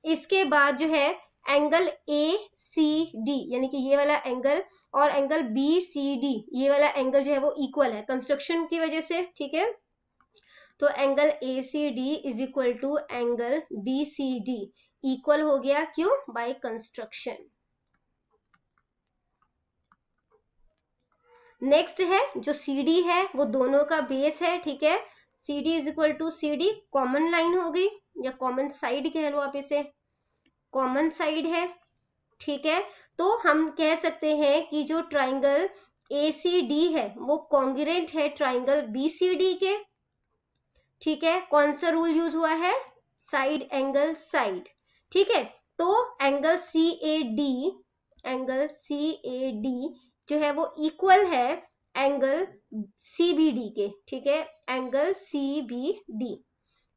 इसके बाद जो है एंगल ACD यानी कि ये वाला एंगल और एंगल BCD ये वाला एंगल जो है वो इक्वल है कंस्ट्रक्शन की वजह से, ठीक है। तो angle ACD is equal to angle BCD equal हो गया, क्यों? By construction. नेक्स्ट है जो CD है वो दोनों का बेस है, ठीक है। CD is equal to CD common line हो गई या कॉमन साइड कह लो आप इसे, कॉमन साइड है, ठीक है। तो हम कह सकते हैं कि जो ट्राइंगल ACD है वो कॉन्ग्रुएंट है ट्राइंगल BCD के, ठीक है। कौन सा रूल यूज हुआ है? साइड एंगल साइड, ठीक है। तो एंगल CAD जो है वो इक्वल है एंगल CBD के, ठीक है, एंगल CBD,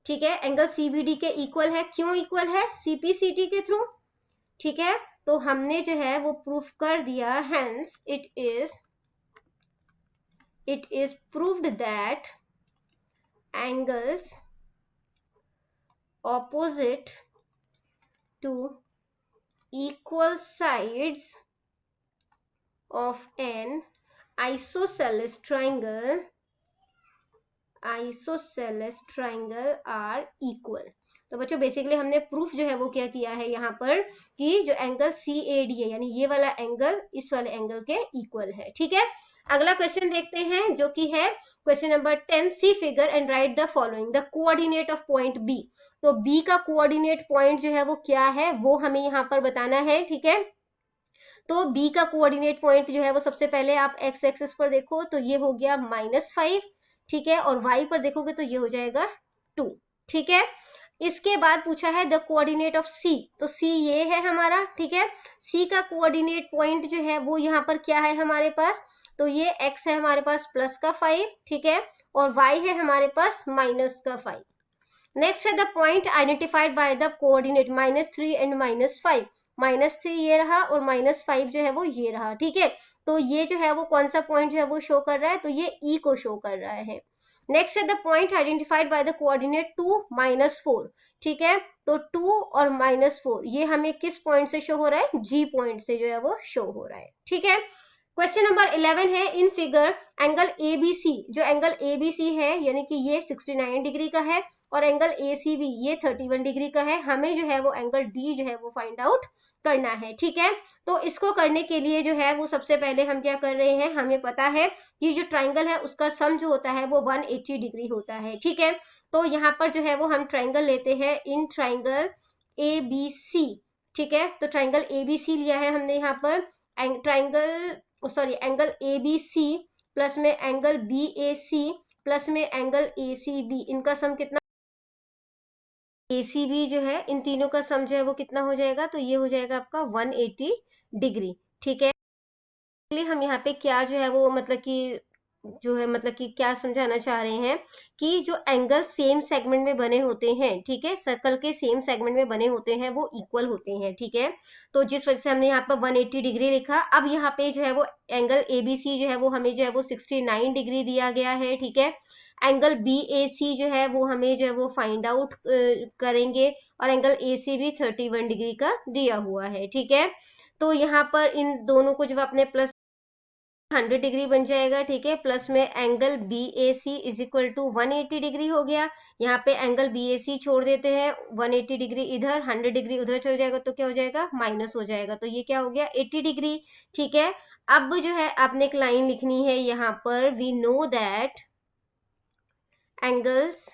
ठीक है, एंगल CBD के इक्वल है। क्यों इक्वल है? CPCT के थ्रू, ठीक है। तो हमने जो है वो प्रूफ कर दिया, hence it is proved that angles opposite to equal sides of an isosceles triangle are equal। तो बच्चों बेसिकली हमने प्रूफ जो है वो क्या किया है यहाँ पर कि जो एंगल CAD है यानी ये वाला एंगल इस वाले एंगल के इक्वल है, ठीक है। अगला क्वेश्चन देखते हैं जो कि है question number 10, see figure and write the following the coordinate of point B। तो B का कोऑर्डिनेट पॉइंट जो है वो क्या है वो हमें यहाँ पर बताना है, ठीक है। तो B का कोऑर्डिनेट पॉइंट जो है वो सबसे पहले आप x एक्सिस पर देखो तो ये हो गया -5, ठीक है, और y पर देखोगे तो ये हो जाएगा 2, ठीक है। इसके बाद पूछा है द कोऑर्डिनेट ऑफ C, तो C ये है हमारा, ठीक है। C का कोऑर्डिनेट पॉइंट जो है वो यहाँ पर क्या है हमारे पास, तो ये x है हमारे पास +5, ठीक है, और y है हमारे पास -5। नेक्स्ट है the point identified by the coordinate -3 and -5। -3 ये रहा और -5 जो है वो ये रहा, ठीक है। तो ये जो है वो कौन सा पॉइंट जो है वो शो कर रहा है, तो ये E को शो कर रहा है। नेक्स्ट है the point identified by the coordinate 2 -4, ठीक है। तो 2 और -4 ये हमें किस पॉइंट से शो हो रहा है? G पॉइंट से जो है वो शो हो रहा है, ठीक है। क्वेश्चन नंबर 11 है, इन फिगर एंगल ABC, जो एंगल ABC है यानी कि ये 69 डिग्री का है और एंगल ACB ये 31 डिग्री का है, हमें जो है वो एंगल D जो है वो फाइंड आउट करना है। ठीक है, तो इसको करने के लिए जो है वो सबसे पहले हम क्या कर रहे हैं, हमें पता है कि जो ट्राइंगल है उसका सम जो होता है वो 180 डिग्री होता है। ठीक है, तो यहाँ पर जो है वो हम ट्राइंगल लेते हैं, इन ट्राइंगल ABC। ठीक है, तो ट्राइंगल ABC लिया है हमने यहाँ पर, triangle sorry angle ABC plus में एंगल BAC प्लस में एंगल ACB, इनका सम कितना, ACB जो है इन तीनों का सम जो है वो कितना हो जाएगा, तो ये हो जाएगा आपका 180 डिग्री। ठीक है, इसलिए हम यहाँ पे क्या जो है वो मतलब कि जो है मतलब कि क्या समझाना चाह रहे हैं कि जो एंगल सेम सेगमेंट में बने होते हैं, ठीक है, सर्कल के सेम सेगमेंट में बने होते हैं वो इक्वल होते हैं। ठीक है, तो जिस वजह से हमने यहाँ पर 180 डिग्री लिखा। अब यहाँ पे जो है वो एंगल ABC जो है वो हमें जो है वो 69 डिग्री दिया गया है। ठीक है, एंगल BAC जो है वो हमें जो है वो फाइंड आउट करेंगे और एंगल ACB 31 डिग्री का दिया हुआ है। ठीक है, तो यहाँ पर इन दोनों को जब अपने प्लस 100 डिग्री बन जाएगा। ठीक है, प्लस में angle BAC is equal to 180 degree हो गया। यहाँ पे एंगल BAC छोड़ देते हैं, 180 डिग्री इधर, 100 डिग्री उधर चल जाएगा तो क्या हो जाएगा, माइनस हो जाएगा, तो ये क्या हो गया 80 डिग्री। ठीक है, अब जो है आपने एक लाइन लिखनी है यहाँ पर, we know that angles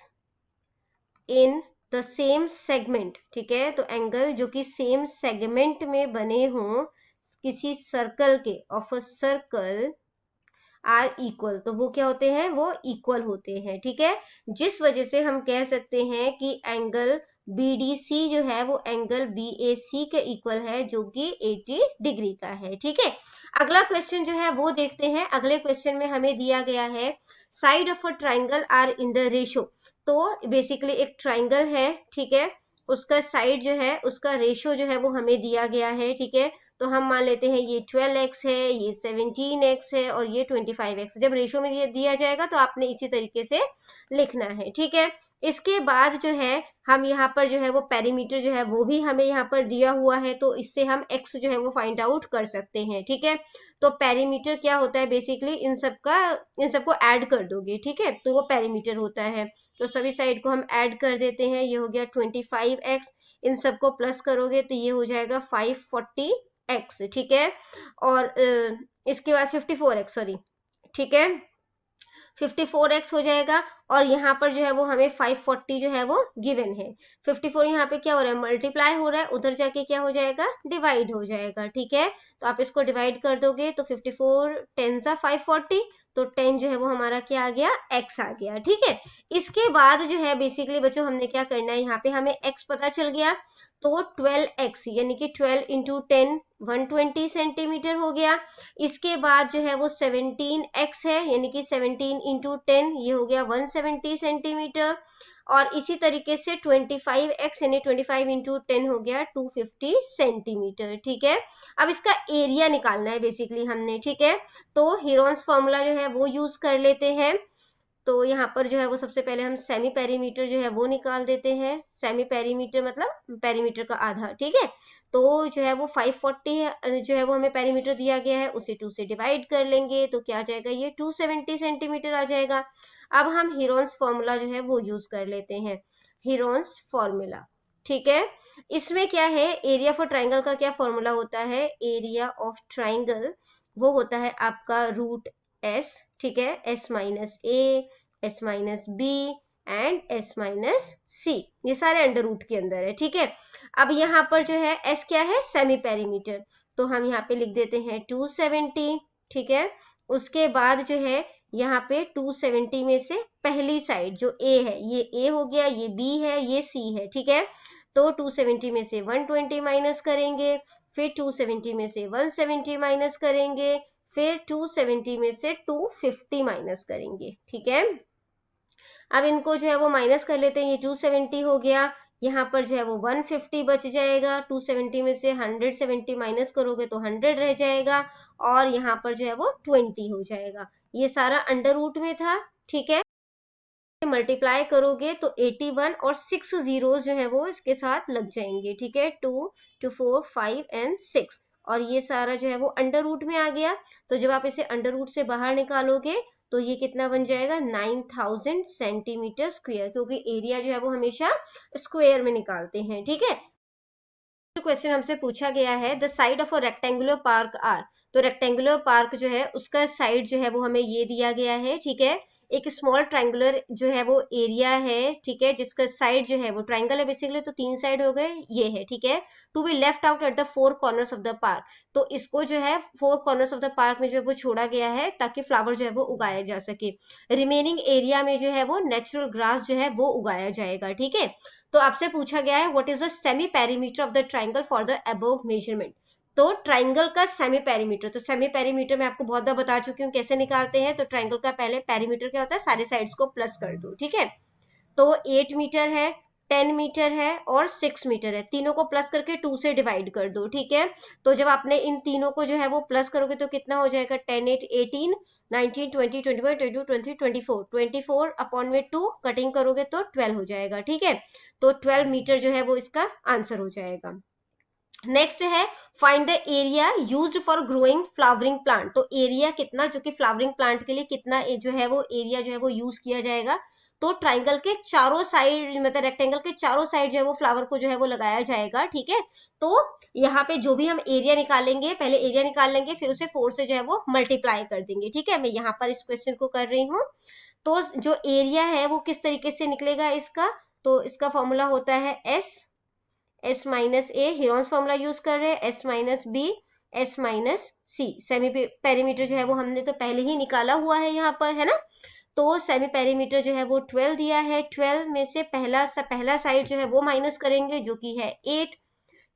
in the same segment. ठीक है, तो एंगल जो कि सेम सेगमेंट में बने हों किसी सर्कल के, of a circle are equal, तो वो क्या होते हैं, वो इक्वल होते हैं। ठीक है, जिस वजह से हम कह सकते हैं कि एंगल BDC जो है वो एंगल BAC के इक्वल है जो कि 80 डिग्री का है। ठीक है, अगला क्वेश्चन जो है वो देखते हैं। अगले क्वेश्चन में हमें दिया गया है side of a triangle are in the ratio, तो बेसिकली एक ट्राइंगल है। ठीक है, उसका साइड जो है उसका रेशो जो है वो हमें दिया गया है। ठीक है, तो हम मान लेते हैं ये 12x है, ये 17x है और ये 25x। जब रेशो में ये दिया जाएगा तो आपने इसी तरीके से लिखना है। ठीक है, इसके बाद जो है हम यहाँ पर जो है वो पेरीमीटर जो है वो भी हमें यहाँ पर दिया हुआ है, तो इससे हम x जो है वो फाइंड आउट कर सकते हैं। ठीक है, तो पेरीमीटर क्या होता है, बेसिकली इन सबको ऐड कर दोगे। ठीक है, तो वो पेरीमीटर होता है, तो सभी साइड को हम ऐड कर देते हैं। ये हो गया 25x, इन सबको प्लस करोगे तो ये हो जाएगा 540x। ठीक है, और इसके बाद 54x, सॉरी, ठीक है, 54x हो जाएगा और यहाँ पर जो है वो हमें 540 जो है वो गिवन है। 54 यहाँ पे क्या हो रहा है, मल्टीप्लाई हो रहा है, उधर जाके क्या हो जाएगा, डिवाइड हो जाएगा। ठीक है, तो आप इसको डिवाइड कर दोगे तो 54 10 सा 540, तो 10 जो है वो हमारा क्या आ गया, x आ गया। ठीक है, इसके बाद जो है बेसिकली बच्चों हमने क्या करना है, यहाँ पे हमें x पता चल गया, तो 12x यानी कि 12 इंटू 10 120 सेंटीमीटर हो गया। इसके बाद जो है वो 17x है यानी कि 17 इंटू 10 ये हो गया 170 सेंटीमीटर, और इसी तरीके से 25x यानी 25 इंटू 10 हो गया 250 सेंटीमीटर। ठीक है, अब इसका एरिया निकालना है बेसिकली हमने। ठीक है, तो हीरोन्स फॉर्मूला जो है वो यूज कर लेते हैं। तो यहाँ पर जो है वो सबसे पहले हम सेमी पेरीमीटर जो है वो निकाल देते हैं। सेमी पेरीमीटर मतलब पेरीमीटर का आधा। ठीक है, तो जो है वो 540 है, जो है वो हमें पेरीमीटर दिया गया है, उसे 2 से डिवाइड कर लेंगे तो क्या आ जाएगा, ये 270 सेंटीमीटर आ जाएगा। अब हम हीरोन्स फॉर्मूला जो है वो यूज कर लेते हैं, हीरोन्स फॉर्मूला। ठीक है, इसमें क्या है, एरिया फॉर ट्राइंगल का क्या फॉर्मूला होता है, एरिया ऑफ ट्राइंगल वो होता है आपका रूट एस। ठीक है, S minus A, S minus B and S minus C, ये सारे अंडर रूट के अंदर है। ठीक है, अब यहाँ पर जो है एस क्या है, सेमी पेरीमीटर, तो हम यहाँ पे लिख देते हैं 270। ठीक है, उसके बाद जो है यहाँ पे 270 में से पहली साइड जो ए है, ये ए हो गया, ये बी है, ये सी है। ठीक है, तो 270 में से 120 माइनस करेंगे, फिर 270 में से 170 माइनस करेंगे, फिर 270 में से 250 माइनस करेंगे। ठीक है, अब इनको जो है वो माइनस कर लेते हैं, ये 270 हो गया, यहाँ पर जो है वो 150 बच जाएगा, 270 में से 170 माइनस करोगे तो 100 रह जाएगा, और यहाँ पर जो है वो 20 हो जाएगा। ये सारा अंडर रूट में था। ठीक है, मल्टीप्लाई करोगे तो 81 और 6 जीरोस जो है वो इसके साथ लग जाएंगे। ठीक है, 2 2 4 5 एंड 6, और ये सारा जो है वो अंडर रूट में आ गया। तो जब आप इसे अंडर रूट से बाहर निकालोगे तो ये कितना बन जाएगा 9000 सेंटीमीटर स्क्वायर, क्योंकि एरिया जो है वो हमेशा स्क्वायर में निकालते हैं। ठीक है, क्वेश्चन हमसे पूछा गया है the side of a rectangular park are. तो रेक्टेंगुलर पार्क जो है उसका साइड जो है वो हमें ये दिया गया है। ठीक है, एक स्मॉल ट्रायंगुलर जो है वो एरिया है। ठीक है, जिसका साइड जो है वो ट्रायंगल है बेसिकली, तो 3 साइड हो गए, ये है। ठीक है, to be left out at the 4 corners of the park. तो इसको जो है 4 कॉर्नर्स ऑफ द पार्क में जो है वो छोड़ा गया है ताकि फ्लावर जो है वो उगाया जा सके। रिमेनिंग एरिया में जो है वो नेचुरल ग्रास जो है वो उगाया जाएगा। ठीक है, तो आपसे पूछा गया है what is the semi perimeter of the triangle for the above measurement. तो ट्रायंगल का सेमी पेरीमीटर, तो सेमी पेरीमीटर मैं आपको बहुत बार बता चुकी हूँ कैसे निकालते हैं। तो ट्रायंगल का पहले पेरीमीटर क्या होता है, सारे साइड्स को प्लस कर दो। ठीक है, तो 8 मीटर है, 10 मीटर है और 6 मीटर है, तीनों को प्लस करके 2 से डिवाइड कर दो। ठीक है, तो जब आपने इन तीनों को जो है वो प्लस करोगे तो कितना हो जाएगा 10 8 18 19 20 21 22 23 24 24 अपॉन में 2 कटिंग करोगे तो 12 हो जाएगा। ठीक है, तो 12 मीटर जो है वो इसका आंसर हो जाएगा। नेक्स्ट है find the area used for growing flowering plant. तो एरिया कितना, जो कि फ्लावरिंग प्लांट के लिए कितना जो है वो एरिया जो है वो यूज किया जाएगा। तो ट्राइंगल के चारों साइड, मतलब रेक्टेंगल के चारों साइड जो है वो फ्लावर को जो है वो लगाया जाएगा। ठीक है, तो यहाँ पे जो भी हम एरिया निकालेंगे, पहले एरिया निकाल लेंगे, फिर उसे 4 से जो है वो मल्टीप्लाई कर देंगे। ठीक है, मैं यहाँ पर इस क्वेश्चन को कर रही हूँ। तो जो एरिया है वो किस तरीके से निकलेगा इसका, तो इसका फॉर्मूला होता है S minus A, Heron's formula use कर रहे हैं, S minus B S minus C. Semi perimeter जो है वो हमने तो पहले ही निकाला हुआ है यहाँ पर, है ना। तो सेमी पेरीमीटर जो है वो 12 दिया है। 12 में से पहला साइड जो है वो माइनस करेंगे जो कि है 8।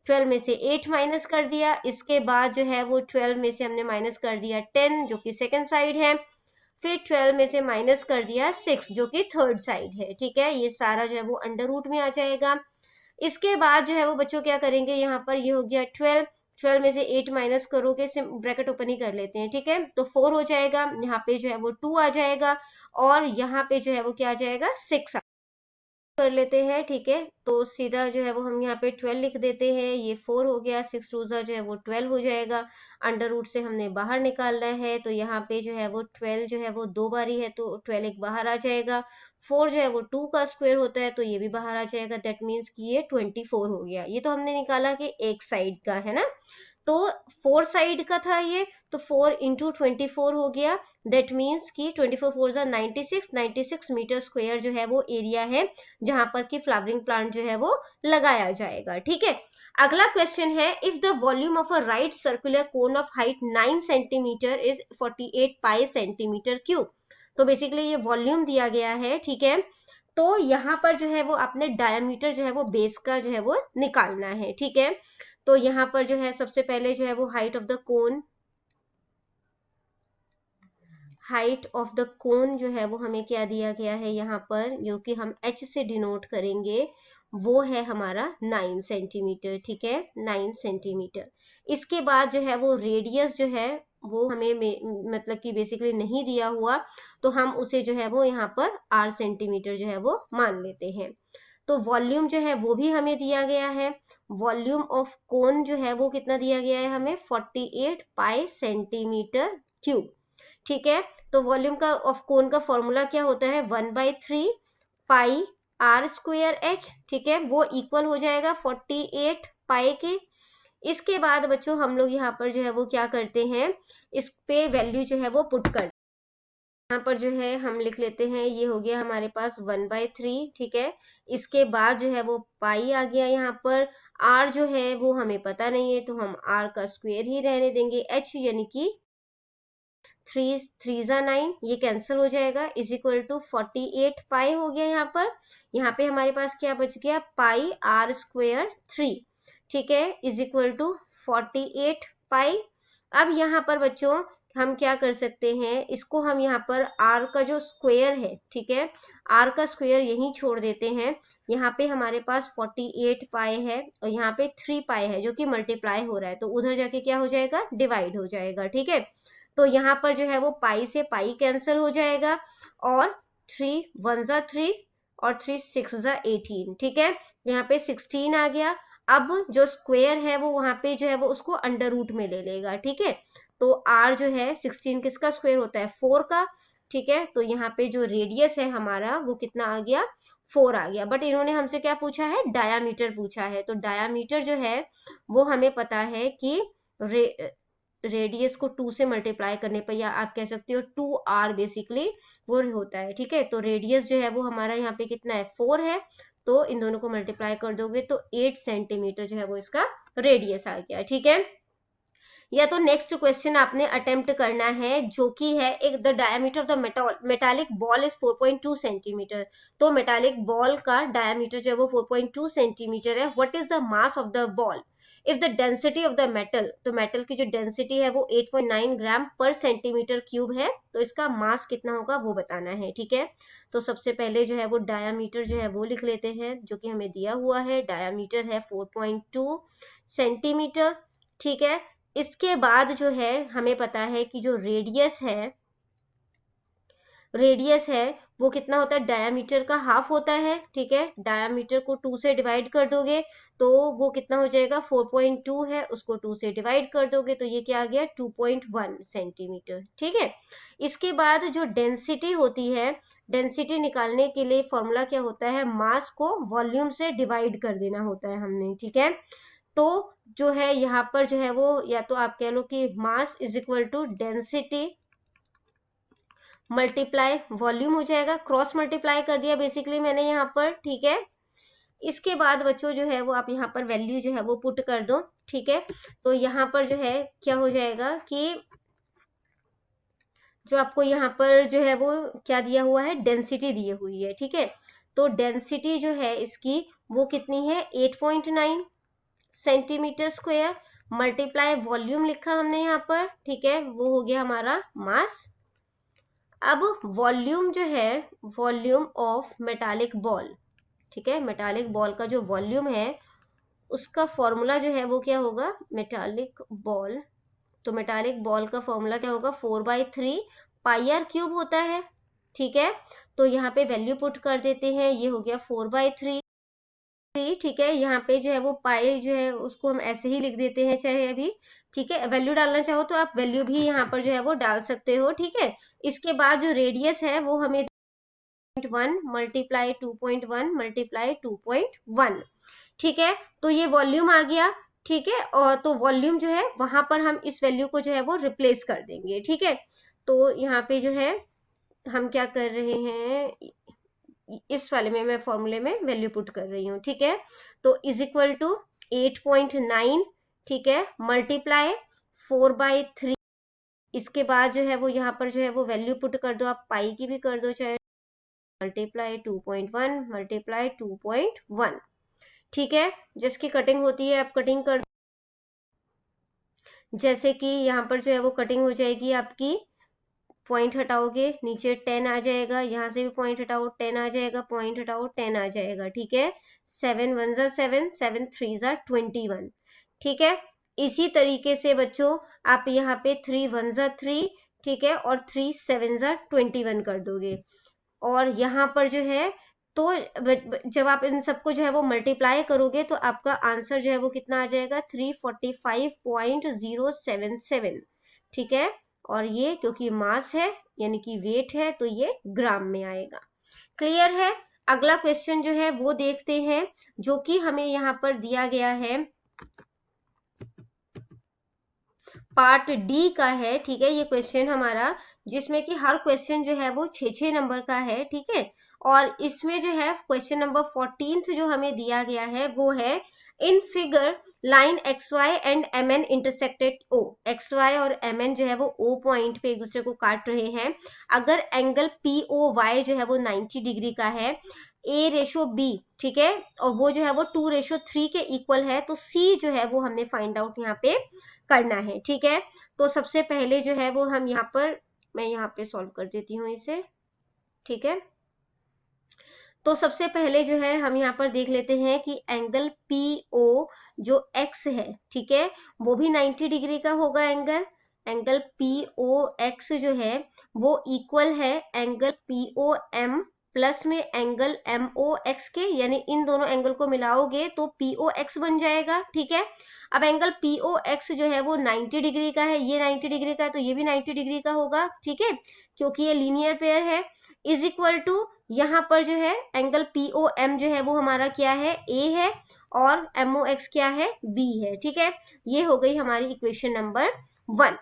12 में से 8 माइनस कर दिया, इसके बाद जो है वो 12 में से हमने माइनस कर दिया 10 जो कि सेकंड साइड है, फिर 12 में से माइनस कर दिया 6 जो कि थर्ड साइड है। ठीक है, ये सारा जो है वो अंडर रूट में आ जाएगा। इसके बाद जो है वो बच्चों क्या करेंगे, यहाँ पर ये हो गया 12 में से 8 माइनस करोगे, ब्रैकेट ओपन ही कर लेते हैं। ठीक है, तो 4 हो जाएगा, यहाँ पे जो है वो 2 आ जाएगा और यहाँ पे जो है वो क्या आ जाएगा 6 कर लेते हैं। ठीक है, तो सीधा जो है वो हम यहाँ पे 12 लिख देते हैं, ये 4 हो गया, 6 टूजा जो है वो 12 हो जाएगा। अंडर रूट से हमने बाहर निकालना है, तो यहाँ पे जो है वो 12 जो है वो 2 बारी है, तो 12 एक बाहर आ जाएगा। 4 जो है वो 2 का स्क्वायर होता है, तो ये भी बाहर आ जाएगा। दैट मीन्स कि ये 24 हो गया। ये तो हमने निकाला कि एक साइड का, है ना। तो 4 साइड का था ये, तो 4 इंटू 24 हो गया। दैट मीन्स कि 24 4 96 मीटर स्क्वायर जो है वो एरिया है जहां पर कि फ्लावरिंग प्लांट जो है वो लगाया जाएगा। ठीक है, अगला क्वेश्चन है if the volume of a right circular cone of height 9 centimetre is 48 pi centimetre cube. तो बेसिकली ये वॉल्यूम दिया गया है। ठीक है, तो यहाँ पर जो है वो अपने डायमीटर जो है वो बेस का जो है वो निकालना है। ठीक है, तो यहाँ पर जो है सबसे पहले जो है वो हाइट ऑफ द कोन जो है वो हमें क्या दिया गया है यहाँ पर, जो कि हम h से डिनोट करेंगे, वो है हमारा 9 सेंटीमीटर। ठीक है, 9 सेंटीमीटर। इसके बाद जो है वो रेडियस जो है वो हमें मतलब कि बेसिकली नहीं दिया हुआ, तो हम उसे जो है वो यहाँ पर 8 सेंटीमीटर जो है वो मान लेते हैं। तो वॉल्यूम जो है वो भी हमें दिया गया है। वॉल्यूम ऑफ कोन जो है वो कितना दिया गया है हमें, 48 पाई सेंटीमीटर क्यूब। ठीक है, तो वॉल्यूम का ऑफ कोन का फॉर्मूला क्या होता है, 1/3 पाई आर स्क्वायर एच। ठीक है, वो इक्वल हो जाएगा 48 पाई के। इसके बाद बच्चों हम लोग यहाँ पर जो है वो क्या करते हैं, इस पे वैल्यू जो है वो पुट कर, यहाँ पर जो है हम लिख लेते हैं, ये हो गया हमारे पास 1/3। ठीक है, इसके बाद जो है वो पाई आ गया यहाँ पर। आर जो है वो हमें पता नहीं है, तो हम आर का स्क्वायर ही रहने देंगे। एच यानी कि 3 जा 9, ये कैंसिल हो जाएगा, इज इक्वल टू 48 पाई हो गया यहाँ पर। यहाँ पे हमारे पास क्या बच गया, पाई आर स्क्वायर 3। ठीक है, इज इक्वल टू 48 पाई। अब यहाँ पर बच्चों हम क्या कर सकते हैं, इसको हम यहाँ पर r का जो स्क्वायर है, ठीक है, r का स्क्वायर यहीं छोड़ देते हैं। यहाँ पे हमारे पास 48 पाई है और यहाँ पे 3 पाई है जो कि मल्टीप्लाई हो रहा है, तो उधर जाके क्या हो जाएगा, डिवाइड हो जाएगा। ठीक है, तो यहाँ पर जो है वो पाई से पाई कैंसिल हो जाएगा और 3 1 जा 3 और 3 6 जा 18। ठीक है, यहाँ पे 16 आ गया। अब जो स्क्वायर है वो वहां पे जो है वो उसको अंडर रूट में ले लेगा, ठीक है। तो r जो है 16 किसका स्क्वायर होता है, 4 का, ठीक है। तो यहाँ पे जो रेडियस है हमारा वो कितना आ गया, 4 आ गया। बट इन्होंने हमसे क्या पूछा है, डायामीटर पूछा है। तो डायामीटर जो है वो हमें पता है कि रेडियस को 2 से मल्टीप्लाई करने पर, या आप कह सकते हो 2r बेसिकली वो होता है, ठीक है। तो रेडियस जो है वो हमारा यहाँ पे कितना है, 4 है। तो इन दोनों को मल्टीप्लाई कर दोगे तो 8 सेंटीमीटर जो है वो इसका रेडियस आ गया, ठीक है। या तो नेक्स्ट क्वेश्चन आपने अटेम्प्ट करना है, जो कि है एक the diameter of the metallic ball is 4.2 centimetre. तो मेटालिक बॉल का डायमीटर जो है वो 4.2 सेंटीमीटर है। What is the mass of the ball if the density of the metal, तो मेटल की जो डेंसिटी है वो 8.9 ग्राम पर सेंटीमीटर क्यूब है, तो इसका मास कितना होगा वो बताना है, ठीक है। तो सबसे पहले जो है वो डायामीटर जो है वो लिख लेते हैं, जो कि हमें दिया हुआ है। डायामीटर है 4.2 सेंटीमीटर, ठीक है। इसके बाद जो है हमें पता है कि जो रेडियस है वो कितना होता है, डायामीटर का हाफ होता है, ठीक है। डायामीटर को 2 से डिवाइड कर दोगे तो वो कितना हो जाएगा, 4.2 है, उसको 2 से डिवाइड कर दोगे तो ये क्या आ गया, 2.1 सेंटीमीटर, ठीक है। इसके बाद जो डेंसिटी होती है, डेंसिटी निकालने के लिए फॉर्मूला क्या होता है, मास को वॉल्यूम से डिवाइड कर देना होता है हमने, ठीक है। तो जो है यहाँ पर जो है वो, या तो आप कह लो कि mass is equal to density multiply volume हो जाएगा, क्रॉस मल्टीप्लाई कर दिया बेसिकली मैंने यहाँ पर, ठीक है। इसके बाद बच्चों जो है वो आप यहाँ पर वैल्यू जो है वो पुट कर दो, ठीक है। तो यहाँ पर जो है क्या हो जाएगा कि जो आपको यहाँ पर जो है वो क्या दिया हुआ है, डेंसिटी दी हुई है, ठीक है। तो डेंसिटी जो है इसकी वो कितनी है, 8.9 सेंटीमीटर स्क्वायर, मल्टीप्लाई वॉल्यूम लिखा हमने यहाँ पर, ठीक है, वो हो गया हमारा मास। अब वॉल्यूम जो है, वॉल्यूम ऑफ मेटालिक बॉल, ठीक है, मेटालिक बॉल का जो वॉल्यूम है उसका फॉर्मूला जो है वो क्या होगा, मेटालिक बॉल, तो मेटालिक बॉल का फॉर्मूला क्या होगा, 4/3 पाई आर क्यूब होता है, ठीक है। तो यहाँ पे वैल्यू पुट कर देते हैं, ये हो गया 4/3, ठीक है। यहाँ पे जो है वो पाई जो है उसको हम ऐसे ही लिख देते हैं चाहे अभी, ठीक है। वैल्यू डालना चाहो तो आप वैल्यू भी यहाँ पर जो है वो डाल सकते हो, ठीक है। इसके बाद जो रेडियस है वो हमें 1 मल्टीप्लाई 2.1 मल्टीप्लाई 2.1, ठीक है। तो ये वॉल्यूम आ गया, ठीक है। और तो वॉल्यूम जो है वहां पर हम इस वैल्यू को जो है वो रिप्लेस कर देंगे, ठीक है। तो यहाँ पे जो है हम क्या कर रहे हैं, इस वाले में मैं फॉर्मूले में वैल्यू पुट कर रही हूँ, ठीक है। तो इज इक्वल टू 8.9, ठीक है, मल्टीप्लाई 4/3। इसके बाद जो है वो यहाँ पर जो है वो वैल्यू पुट कर दो, आप पाई की भी कर दो चाहे, मल्टीप्लाई 2.1 मल्टीप्लाई 2.1, ठीक है। जिसकी कटिंग होती है आप कटिंग कर, जैसे कि यहाँ पर जो है वो कटिंग हो जाएगी आपकी, पॉइंट हटाओगे नीचे 10 आ जाएगा, यहाँ से भी पॉइंट हटाओ 10 आ जाएगा, पॉइंट हटाओ 10 आ जाएगा, ठीक है। 7 1 7 7 3 21, ठीक है। इसी तरीके से बच्चों आप यहाँ पे 3 1 3, ठीक है, और 3 7 21 कर दोगे। और यहाँ पर जो है तो जब आप इन सबको जो है वो मल्टीप्लाई करोगे तो आपका आंसर जो है वो कितना आ जाएगा, 345.077, ठीक है। और ये क्योंकि मास है यानी कि वेट है तो ये ग्राम में आएगा, क्लियर है। अगला क्वेश्चन जो है वो देखते हैं, जो कि हमें यहाँ पर दिया गया है, पार्ट डी का है, ठीक है। ये क्वेश्चन हमारा, जिसमें कि हर क्वेश्चन जो है वो 6 नंबर का है, ठीक है। और इसमें जो है क्वेश्चन नंबर 14 जो हमें दिया गया है वो है, in figure line X Y and M N intersected O, X Y और एम एन जो है वो ओ पॉइंट पे एक दूसरे को काट रहे हैं। अगर एंगल पी ओ वाई जो है वो 90 डिग्री का है, ए रेशो बी, ठीक है, और वो जो है वो 2:3 के इक्वल है, तो सी जो है वो हमें फाइंड आउट यहाँ पे करना है, ठीक है। तो सबसे पहले जो है वो हम यहाँ पर, मैं यहाँ पे सॉल्व कर देती हूँ इसे, ठीक है। तो सबसे पहले जो है हम यहाँ पर देख लेते हैं कि एंगल पी ओ जो एक्स है, ठीक है, वो भी 90 डिग्री का होगा angle. Angle P O X जो है वो इक्वल है angle P O M plus में एंगल MOX के, यानी इन दोनों एंगल को मिलाओगे तो POX बन जाएगा, ठीक है। अब एंगल POX जो है वो 90 डिग्री का है, ये 90 डिग्री का है, तो ये भी 90 डिग्री का होगा, ठीक है, क्योंकि ये लीनियर पेयर है। इज इक्वल टू यहाँ पर जो है एंगल POM जो है वो हमारा क्या है, A है, और MOX क्या है, B है, ठीक है। ये हो गई हमारी इक्वेशन नंबर 1।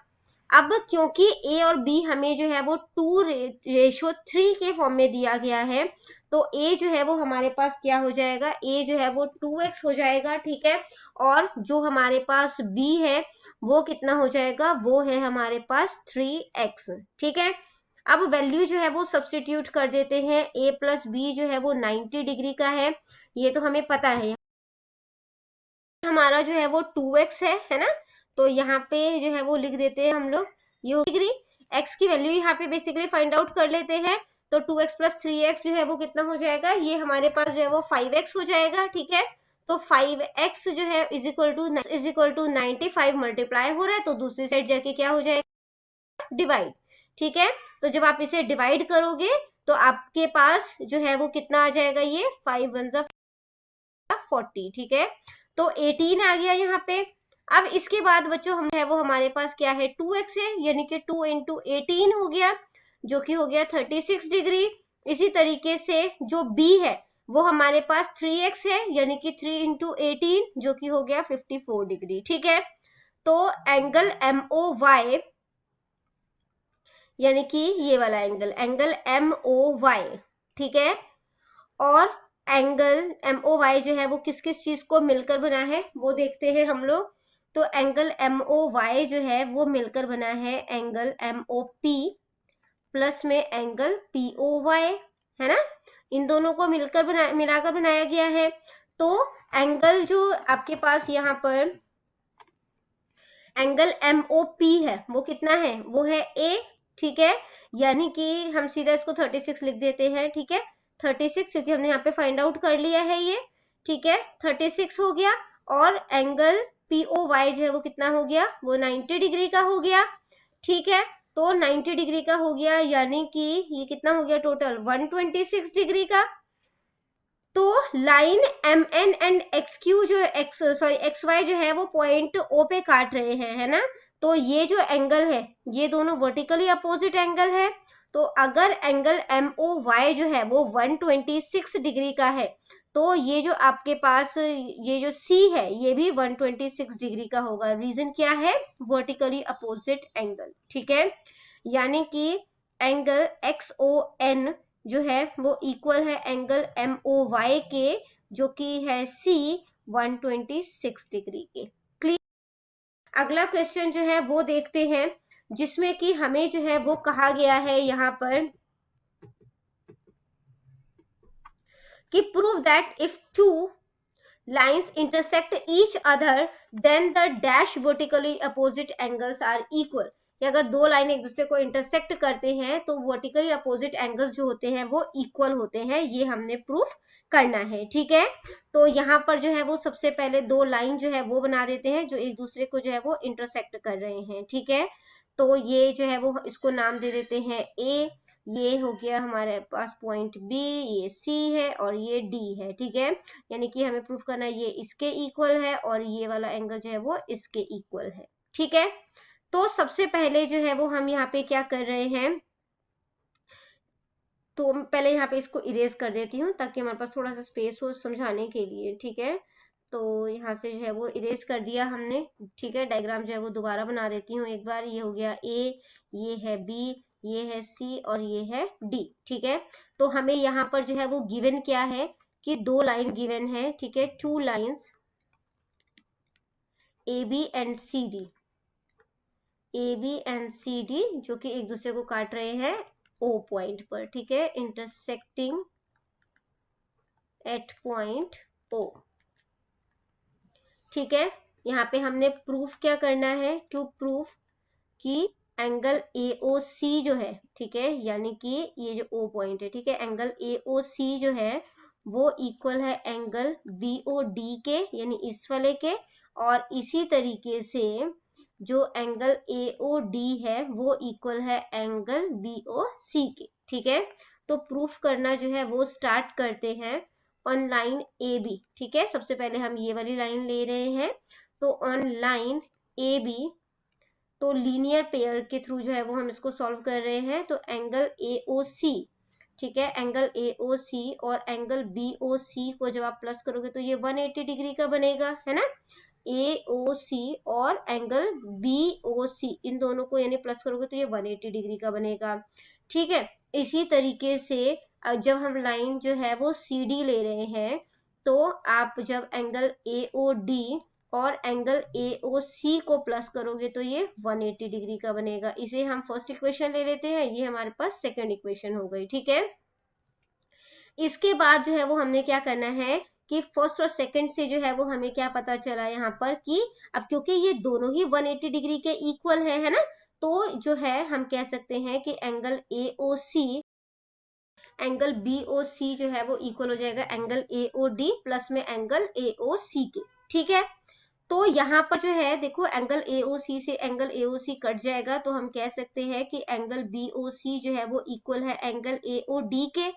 अब क्योंकि A और B हमें जो है वो 2:3 के फॉर्म में दिया गया है, तो A जो है वो हमारे पास क्या हो जाएगा, A जो है वो 2x हो जाएगा, ठीक है। और जो हमारे पास B है वो कितना हो जाएगा, वो है हमारे पास 3x, ठीक है। अब वैल्यू जो है वो सब्स्टिट्यूट कर देते हैं। A प्लस B जो है वो 90 डिग्री का है, ये तो हमें पता है। हमारा जो है वो 2x है ना, तो यहाँ पे जो है वो लिख देते हैं हम लोग, ये डिग्री। x की वैल्यू यहाँ पे बेसिकली फाइंड आउट कर लेते हैं, तो 2x प्लस 3x जो है वो कितना हो जाएगा, ये हमारे पास जो है वो 5x हो जाएगा, ठीक है। तो 5x जो है इज इक्वल टू 95 मल्टीप्लाई हो रहा है, तो दूसरी साइड जाके क्या हो जाएगा, डिवाइड, ठीक है। तो जब आप इसे डिवाइड करोगे तो आपके पास जो है वो कितना आ जाएगा, ये 5 1 40, ठीक है। तो 18 आ गया यहाँ पे। अब इसके बाद बच्चों हम है वो हमारे पास क्या है, 2x है, यानी कि 2 × 18 हो गया, जो कि हो गया 36 डिग्री। इसी तरीके से जो B है वो हमारे पास 3x है, यानी कि 3 × 18 जो कि हो गया 54 डिग्री, ठीक है। तो एंगल MOY, यानी कि ये वाला एंगल MOY, ठीक है, और एंगल MOY जो है वो किस किस चीज को मिलकर बना है वो देखते हैं हम लोग। तो एंगल MOY जो है वो मिलकर बना है एंगल MOP प्लस में एंगल POY, है ना। इन दोनों को मिलाकर बनाया गया है। तो एंगल जो आपके पास यहाँ पर एंगल MOP है वो कितना है, वो है A, ठीक है। यानी कि हम सीधा इसको 36 लिख देते हैं, ठीक है, 36, क्योंकि हमने यहाँ पे फाइंड आउट कर लिया है ये, ठीक है, 36 हो गया। और एंगल POY जो है वो कितना हो गया, वो 90 डिग्री का हो गया, ठीक है। तो 90 डिग्री का हो गया, यानी कि ये कितना हो गया टोटल, 126 डिग्री का। तो लाइन MN एंड XQ जो XY जो है वो पॉइंट O पे काट रहे हैं, है ना। तो ये जो एंगल है ये दोनों वर्टिकली अपोजिट एंगल है। तो अगर एंगल MOY जो है वो 126 डिग्री का है, तो ये जो आपके पास ये जो C है ये भी 126 डिग्री का होगा। रीजन क्या है, वर्टिकली अपोजिट एंगल, ठीक है। यानी कि एंगल XON जो है वो इक्वल है एंगल MOY के, जो कि है C 126 डिग्री के। क्लियर। अगला क्वेश्चन जो है वो देखते हैं, जिसमें कि हमें जो है वो कहा गया है यहाँ पर कि prove that if two lines intersect each other then the dash vertically opposite angles are equal। कि अगर दो लाइन एक दूसरे को इंटरसेक्ट करते हैं तो वर्टिकली अपोजिट एंगल्स जो होते हैं वो इक्वल होते हैं, ये हमने प्रूफ करना है, ठीक है। तो यहाँ पर जो है वो सबसे पहले दो लाइन जो है वो बना देते हैं जो एक दूसरे को जो है वो इंटरसेक्ट कर रहे हैं, ठीक है। तो ये जो है वो इसको नाम दे देते हैं A, ये हो गया हमारे पास पॉइंट B, ये C है और ये D है, ठीक है। यानी कि हमें प्रूफ करना है ये इसके इक्वल है और ये वाला एंगल जो है वो इसके इक्वल है, ठीक है। तो सबसे पहले जो है वो हम यहाँ पे क्या कर रहे हैं, तो पहले यहाँ पे इसको इरेज कर देती हूँ ताकि हमारे पास थोड़ा सा स्पेस हो समझाने के लिए, ठीक है। तो यहाँ से जो है वो इरेज कर दिया हमने, ठीक है। डायग्राम जो है वो दोबारा बना देती हूँ एक बार। ये हो गया A, ये है B, ये है C और ये है D, ठीक है। तो हमें यहाँ पर जो है वो गिवन क्या है कि दो लाइन गिवन है, ठीक है, two lines AB and CD, AB and CD जो कि एक दूसरे को काट रहे हैं O पॉइंट पर, ठीक है, इंटरसेक्टिंग एट पॉइंट O, ठीक है। यहाँ पे हमने प्रूफ क्या करना है, टू प्रूफ कि एंगल AOC जो है, ठीक है, यानी कि ये जो O पॉइंट है, ठीक है, एंगल AOC जो है वो इक्वल है एंगल BOD के, यानी इस वाले के। और इसी तरीके से जो एंगल AOD है वो इक्वल है एंगल BOC के, ठीक है। तो प्रूफ करना जो है वो स्टार्ट करते हैं ऑन लाइन ए बी। ठीक है, सबसे पहले हम ये वाली लाइन ले रहे हैं, तो ऑन लाइन ए बी, तो लीनियर पेयर के थ्रू जो है वो हम इसको सॉल्व कर रहे हैं। तो एंगल AOC, ठीक है, एंगल AOC और एंगल BOC को जब आप प्लस करोगे तो ये 180 डिग्री का बनेगा, है ना। AOC और एंगल BOC, इन दोनों को यानी प्लस करोगे तो ये 180 डिग्री का बनेगा। ठीक है, इसी तरीके से जब हम लाइन जो है वो CD ले रहे हैं, तो आप जब एंगल AOD और एंगल AOC को प्लस करोगे तो ये 180 डिग्री का बनेगा। इसे हम फर्स्ट इक्वेशन ले लेते हैं, ये हमारे पास सेकंड इक्वेशन हो गई। ठीक है, इसके बाद जो है वो हमने क्या करना है कि फर्स्ट और सेकंड से जो है वो हमें क्या पता चला यहाँ पर कि अब क्योंकि ये दोनों ही 180 डिग्री के इक्वल है ना, तो जो है हम कह सकते हैं कि एंगल AOC एंगल BOC जो है वो इक्वल हो जाएगा एंगल AOD प्लस में एंगल AOC के। ठीक है, तो यहाँ पर जो है देखो एंगल AOC से एंगल AOC कट जाएगा, तो हम कह सकते हैं कि एंगल BOC जो है वो इक्वल है एंगल AOD के।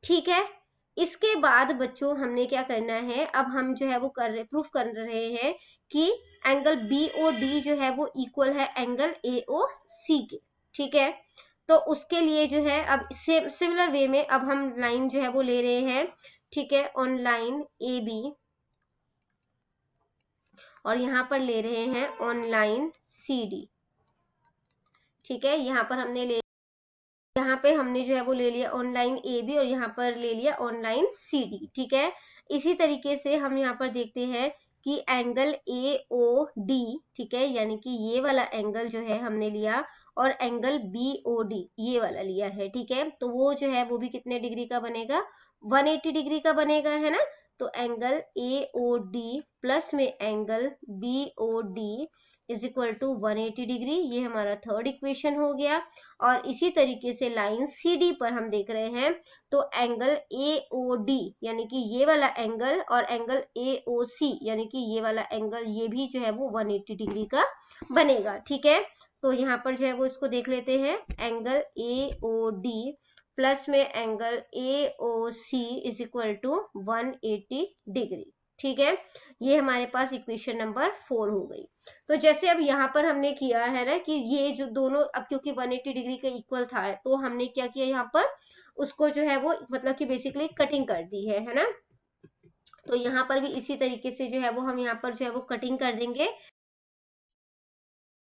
ठीक है, इसके बाद बच्चों हमने क्या करना है, अब हम जो है वो प्रूफ कर रहे हैं कि एंगल BOD जो है वो इक्वल है एंगल AOC के। ठीक है, तो उसके लिए जो है अब सिमिलर वे में अब हम लाइन जो है वो ले रहे हैं। ठीक है, ऑन लाइन AB और यहाँ पर ले रहे हैं ऑन लाइन CD। ठीक है, यहाँ पर हमने जो है वो ले लिया ऑनलाइन AB और यहाँ पर ले लिया ऑनलाइन CD। ठीक है, इसी तरीके से हम यहाँ पर देखते हैं कि एंगल AOD, ठीक है, यानी कि ये वाला एंगल जो है हमने लिया और एंगल BOD ये वाला लिया है। ठीक है, तो वो जो है वो भी कितने डिग्री का बनेगा, 180 डिग्री का बनेगा, है ना। तो एंगल AOD प्लस में angle BOD is equal to 180 degree, ये हमारा थर्ड इक्वेशन हो गया। और इसी तरीके से लाइन CD पर हम देख रहे हैं, तो एंगल AOD यानी कि ये वाला एंगल और एंगल AOC यानी कि ये वाला एंगल, ये भी जो है वो 180 डिग्री का बनेगा। ठीक है, तो यहाँ पर जो है वो इसको देख लेते हैं, एंगल AOD प्लस में angle AOC is equal to 180 degree. ठीक है, ये हमारे पास इक्वेशन नंबर 4 हो गई। तो जैसे अब यहाँ पर हमने किया है ना कि ये जो दोनों अब क्योंकि 180 डिग्री का इक्वल था, तो हमने क्या किया यहाँ पर उसको जो है वो मतलब कि बेसिकली कटिंग कर दी है ना। तो यहाँ पर भी इसी तरीके से जो है वो हम यहाँ पर जो है वो कटिंग कर देंगे,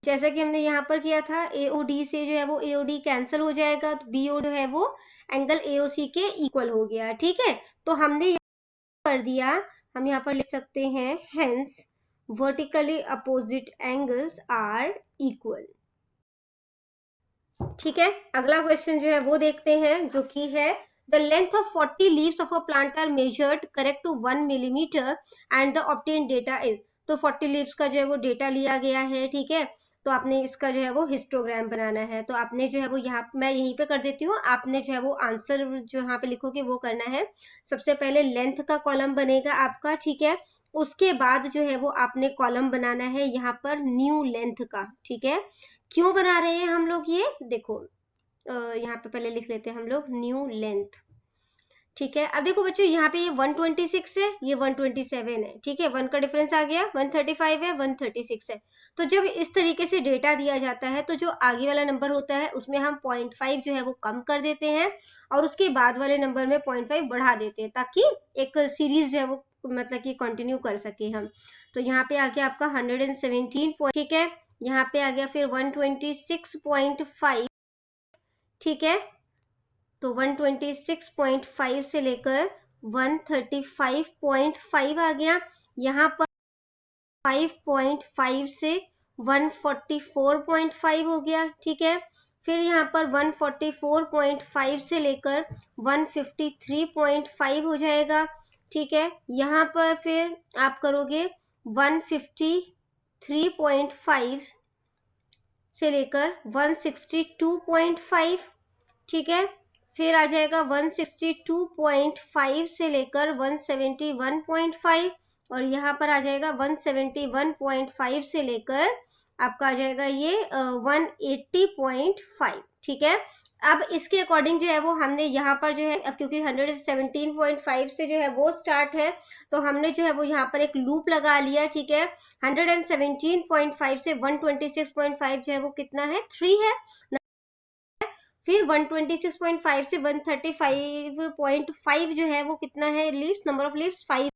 जैसा कि हमने यहाँ पर किया था। AOD से जो है वो AOD कैंसिल हो जाएगा, तो BO जो है वो एंगल AOC के इक्वल हो गया। ठीक है, तो हमने कर दिया, हम यहाँ पर लिख सकते हैं hence vertically opposite angles are equal. ठीक है, अगला क्वेश्चन जो है वो देखते हैं, जो कि है the length of 40 leaves of a plant are measured correct to 1 millimetre and the obtain data is. तो 40 लीव्स का जो है वो डेटा लिया गया है। ठीक है, तो आपने इसका जो है वो हिस्टोग्राम बनाना है। तो आपने जो है वो यहाँ मैं यहीं पे कर देती हूँ, आपने जो है वो आंसर जो यहाँ पे लिखोगे वो करना है। सबसे पहले लेंथ का कॉलम बनेगा आपका। ठीक है, उसके बाद जो है वो आपने कॉलम बनाना है यहाँ पर न्यू लेंथ का। ठीक है, क्यों बना रहे हैं हम लोग ये देखो, यहाँ पे पहले लिख लेते हैं हम लोग न्यू लेंथ। ठीक है, अब देखो बच्चों यहाँ पे ये 126 है, ये 127 है। ठीक है, 1 का डिफरेंस आ गया, 135 है, 136 है। तो जब इस तरीके से डेटा दिया जाता है, तो जो आगे वाला नंबर होता है उसमें हम 0.5 जो है वो कम कर देते हैं और उसके बाद वाले नंबर में 0.5 बढ़ा देते हैं, ताकि एक सीरीज जो है वो मतलब कि कंटिन्यू कर सके हम। तो यहाँ पे आ गया आपका 117। ठीक है, यहाँ पे आ गया फिर 126.5। ठीक है, तो 126.5 से लेकर 135.5 आ गया। यहाँ पर 5.5 से 144.5 हो गया। ठीक है, फिर यहाँ पर 144.5 से लेकर 153.5 हो जाएगा। ठीक है, यहाँ पर फिर आप करोगे 153.5 से लेकर 162.5। ठीक है, फिर आ जाएगा 162.5 से लेकर 171.5 और यहाँ पर आ जाएगा 171.5 से लेकर आपका आ जाएगा ये 180.5। ठीक है, अब इसके अकॉर्डिंग जो है वो हमने यहाँ पर जो है, अब क्योंकि 117.5 से जो है वो स्टार्ट है, तो हमने जो है वो यहाँ पर एक लूप लगा लिया, ठीक है। 117.5 से 126.5 जो है वो कितना है, 3 है। फिर 126.5 से 135.5 जो है वो कितना है, लीव्स, नंबर ऑफ लीव्स 5,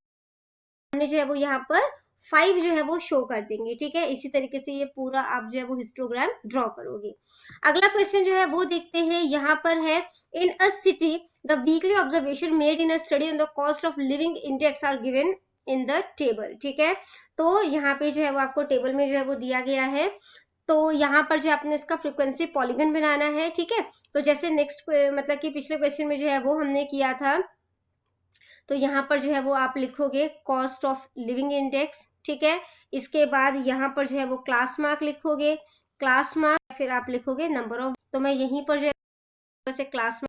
हमने जो है वो यहाँ पर 5 जो है वो शो कर देंगे, ठीक है। इसी तरीके से ये पूरा आप जो है वो हिस्टोग्राम ड्रॉ करोगे। अगला क्वेश्चन जो है वो देखते हैं, यहाँ पर है, in a city the weekly observation made in a study on the cost of living index are given in the table, ठीक है। तो यहाँ पे जो है वो आपको टेबल में जो है वो दिया गया है, तो यहाँ पर जो आपने इसका फ्रीक्वेंसी पॉलीगन बनाना है, ठीक है। तो जैसे नेक्स्ट मतलब कि पिछले क्वेश्चन में जो है वो हमने किया था, तो यहाँ पर जो है वो आप लिखोगे कॉस्ट ऑफ लिविंग इंडेक्स, ठीक है। इसके बाद यहाँ पर जो है वो क्लास मार्क लिखोगे, क्लास मार्क, फिर आप लिखोगे नंबर ऑफ, तो मैं यहीं पर जो है क्लास मार्क,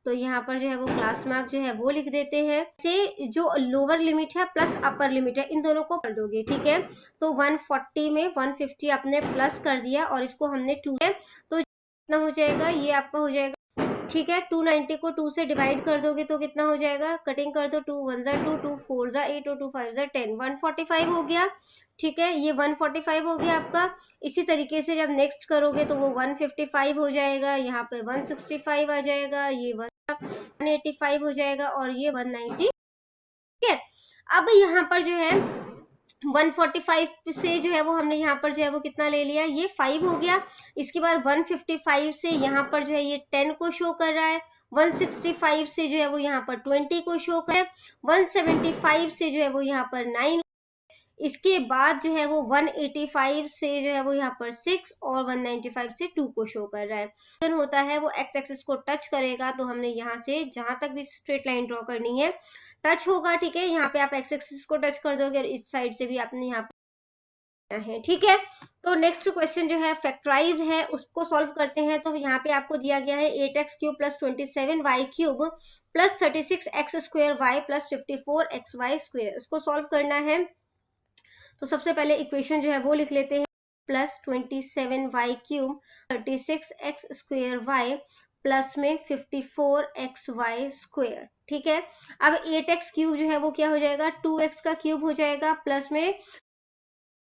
तो यहाँ पर जो है वो क्लास मार्क जो है वो लिख देते हैं। से जो लोअर लिमिट है प्लस अपर लिमिट है, इन दोनों को कर दोगे, ठीक है। तो 140 में 150 आपने प्लस कर दिया और इसको हमने 2 है, तो कितना हो जाएगा, ये आपका हो जाएगा, ठीक है। 290 को 2 से डिवाइड कर दोगे तो कितना हो जाएगा, कटिंग कर दो, 2 1 जा 2, 2 4 जा 8 और 2 5 जा 10, 145 हो गया, ठीक है। ये 145 हो गया आपका। इसी तरीके से जब नेक्स्ट करोगे तो वो 155 हो जाएगा, यहाँ पे 165 आ जाएगा, ये 185 हो जाएगा और ये 190, ठीक है। अब यहाँ पर जो है 145 से जो है वो हमने यहाँ पर जो है वो कितना ले लिया, ये 5 हो गया। इसके बाद 155 से यहाँ पर जो है ये 10 को शो कर रहा है, 165 से जो है वो यहाँ पर 20 को शो कर रहा है, 175 से जो है वो यहाँ पर 9, इसके बाद जो है वो 185 से जो है वो यहाँ पर 6 और 195 से 2 को शो कर रहा है। होता है वो एक्स एक्सिस को टच करेगा, तो हमने यहाँ से जहां तक भी स्ट्रेट लाइन ड्रॉ करनी है टच होगा, ठीक है। यहाँ पे आप एक्स एक्सिस को टच कर दोगे और इस साइड से भी आपने यहाँ पे है, ठीक है। तो नेक्स्ट क्वेश्चन जो है फैक्टराइज है, उसको सॉल्व करते हैं। तो यहाँ पे आपको दिया गया है 8x cube plus 27y cube plus 36x square y plus 54xy square, इसको सॉल्व करना है। तो सबसे पहले इक्वेशन जो है वो लिख लेते हैं, plus 27y cube 36x square y plus में 54xy स्क्वायर, ठीक है। अब 8x क्यूब जो है वो क्या हो जाएगा, 2x का क्यूब हो जाएगा, प्लस में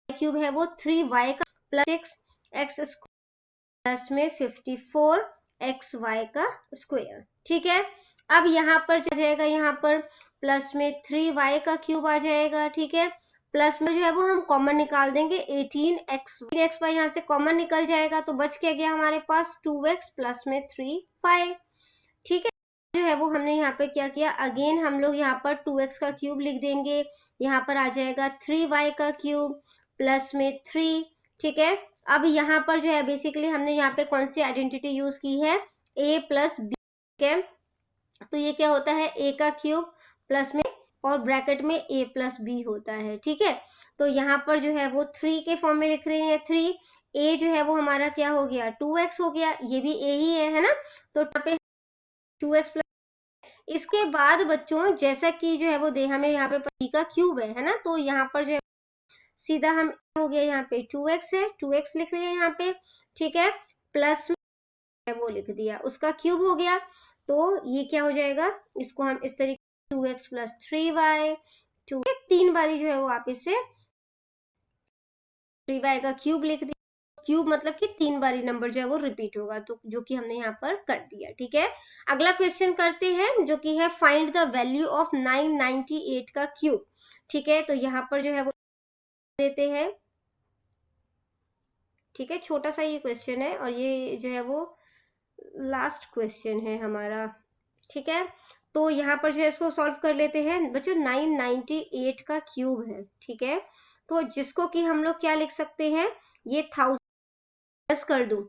क्यूब है वो 3y का प्लस 6x स्क्वायर प्लस में 54xy का स्क्वायर, ठीक है। अब यहाँ पर जो जाएगा, यहाँ पर प्लस में 3y का क्यूब आ जाएगा, ठीक है। प्लस में जो है वो हम कॉमन निकाल देंगे, 18xy यहाँ से कॉमन निकल जाएगा, तो बच क्या गया हमारे पास 2x प्लस में 3y, ठीक है। जो है वो हमने यहाँ पे क्या किया, अगेन हम लोग यहाँ पर 2x का क्यूब लिख देंगे, यहाँ पर आ जाएगा 3y का क्यूब प्लस में 3, ठीक है। अब यहाँ पर जो है बेसिकली हमने यहाँ पे कौन सी आइडेंटिटी यूज की है, a प्लस बी, ठीक है। तो ये क्या होता है, a का क्यूब प्लस में और ब्रैकेट में a प्लस बी होता है, ठीक है। तो यहाँ पर जो है वो 3 के फॉर्म में लिख रहे हैं, 3 a जो है वो हमारा क्या हो गया, 2x हो गया, ये भी a ही है ना, तो यहाँ पे 2x प्लस, इसके बाद बच्चों जैसा कि जो है वो हमें यहाँ पे b का क्यूब है ना, तो यहाँ पर जो है सीधा हम हो गया, यहाँ पे 2x है, 2x लिख रहे हैं यहाँ पे, ठीक है। प्लस में वो लिख दिया, उसका क्यूब हो गया, तो ये क्या हो जाएगा, इसको हम इस तरीके 2x प्लस 3y, 2 3 बारी जो है वो आप इसे 3y का क्यूब लिख दिया, क्यूब मतलब कि 3 बारी नंबर जो है वो रिपीट होगा, तो जो कि हमने यहाँ पर कर दिया, ठीक है। अगला क्वेश्चन करते हैं जो कि है फाइंड द वैल्यू ऑफ 998 का क्यूब, ठीक है। तो यहाँ पर जो है वो देते हैं, ठीक है, छोटा सा ये क्वेश्चन है और ये जो है वो लास्ट क्वेश्चन है हमारा, ठीक है। तो यहाँ पर जो है इसको सॉल्व कर लेते हैं बच्चों, 998 का क्यूब है, ठीक है। तो जिसको कि हम लोग क्या लिख सकते हैं, ये 1000 कर दूं,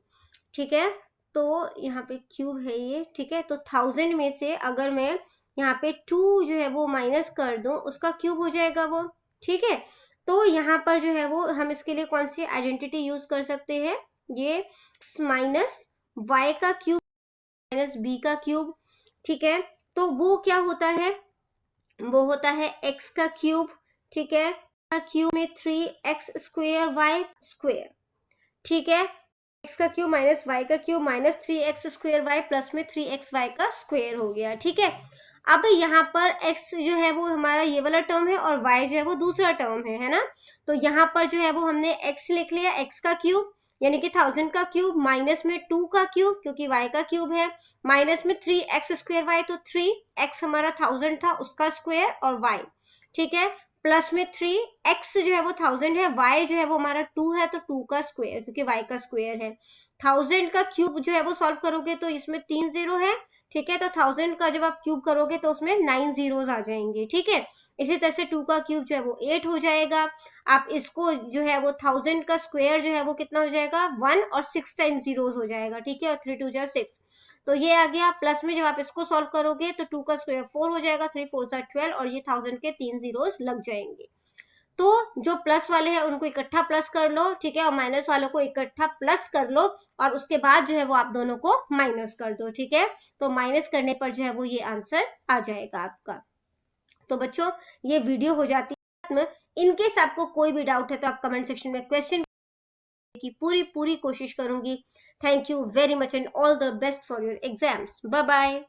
ठीक है। तो यहाँ पे क्यूब है ये, ठीक है। तो 1000 में से अगर मैं यहाँ पे 2 जो है वो माइनस कर दूं, उसका क्यूब हो जाएगा वो, ठीक है। तो यहाँ पर जो है वो हम इसके लिए कौन सी आइडेंटिटी यूज कर सकते हैं, ये माइनस y का क्यूब माइनस b का क्यूब, ठीक है। तो वो क्या होता है, वो होता है x का क्यूब, ठीक है, क्यूब में 3x स्क्वायर y स्क्वायर, ठीक है। एक्स का क्यूब माइनस वाई का cube minus 3x square Y plus में 3x वाई का स्क्वायर हो गया, ठीक है। अब यहाँ पर x जो है वो हमारा ये वाला टर्म है और y जो है वो दूसरा टर्म है ना। तो यहाँ पर जो है वो हमने x लिख लिया, x का क्यूब यानी कि 1000 का क्यूब माइनस में 2 का क्यूब क्योंकि y का क्यूब है, माइनस में 3x स्क्वायर वाई, तो 3x हमारा 1000 था उसका स्क्वायर और y, ठीक है, प्लस में 3x जो है वो 1000 है, y जो है वो हमारा 2 है तो 2 का स्क्वायर क्योंकि y का स्क्वायर है। 1000 का क्यूब जो है वो सॉल्व करोगे तो इसमें 3 जीरो है, ठीक है, तो 1000 का जब आप क्यूब करोगे तो उसमें 9 जीरोस आ जाएंगे, ठीक है। इसी तरह से 2 का क्यूब जो है वो 8 हो जाएगा। आप इसको जो है वो 1000 का स्क्वायर जो है वो कितना हो जाएगा 1 और 6 टाइम्स जीरोस हो जाएगा, ठीक है, और 3 2 जा 6, तो ये आ गया। प्लस में जब आप इसको सॉल्व करोगे तो 2 का स्क्वायर 4 हो जाएगा, 3 4 12 और ये 1000 के 3 जीरोस लग जाएंगे। तो जो प्लस वाले हैं उनको इकट्ठा प्लस कर लो, ठीक है, और माइनस वालों को इकट्ठा प्लस कर लो और उसके बाद जो है वो आप दोनों को माइनस कर दो, ठीक है। तो माइनस करने पर जो है वो ये आंसर आ जाएगा आपका। तो बच्चों ये वीडियो हो जाती है। इनकेस आपको कोई भी डाउट है तो आप कमेंट सेक्शन में क्वेश्चन की पूरी कोशिश करूंगी। Thank you very much and all the best for your exams. Bye bye.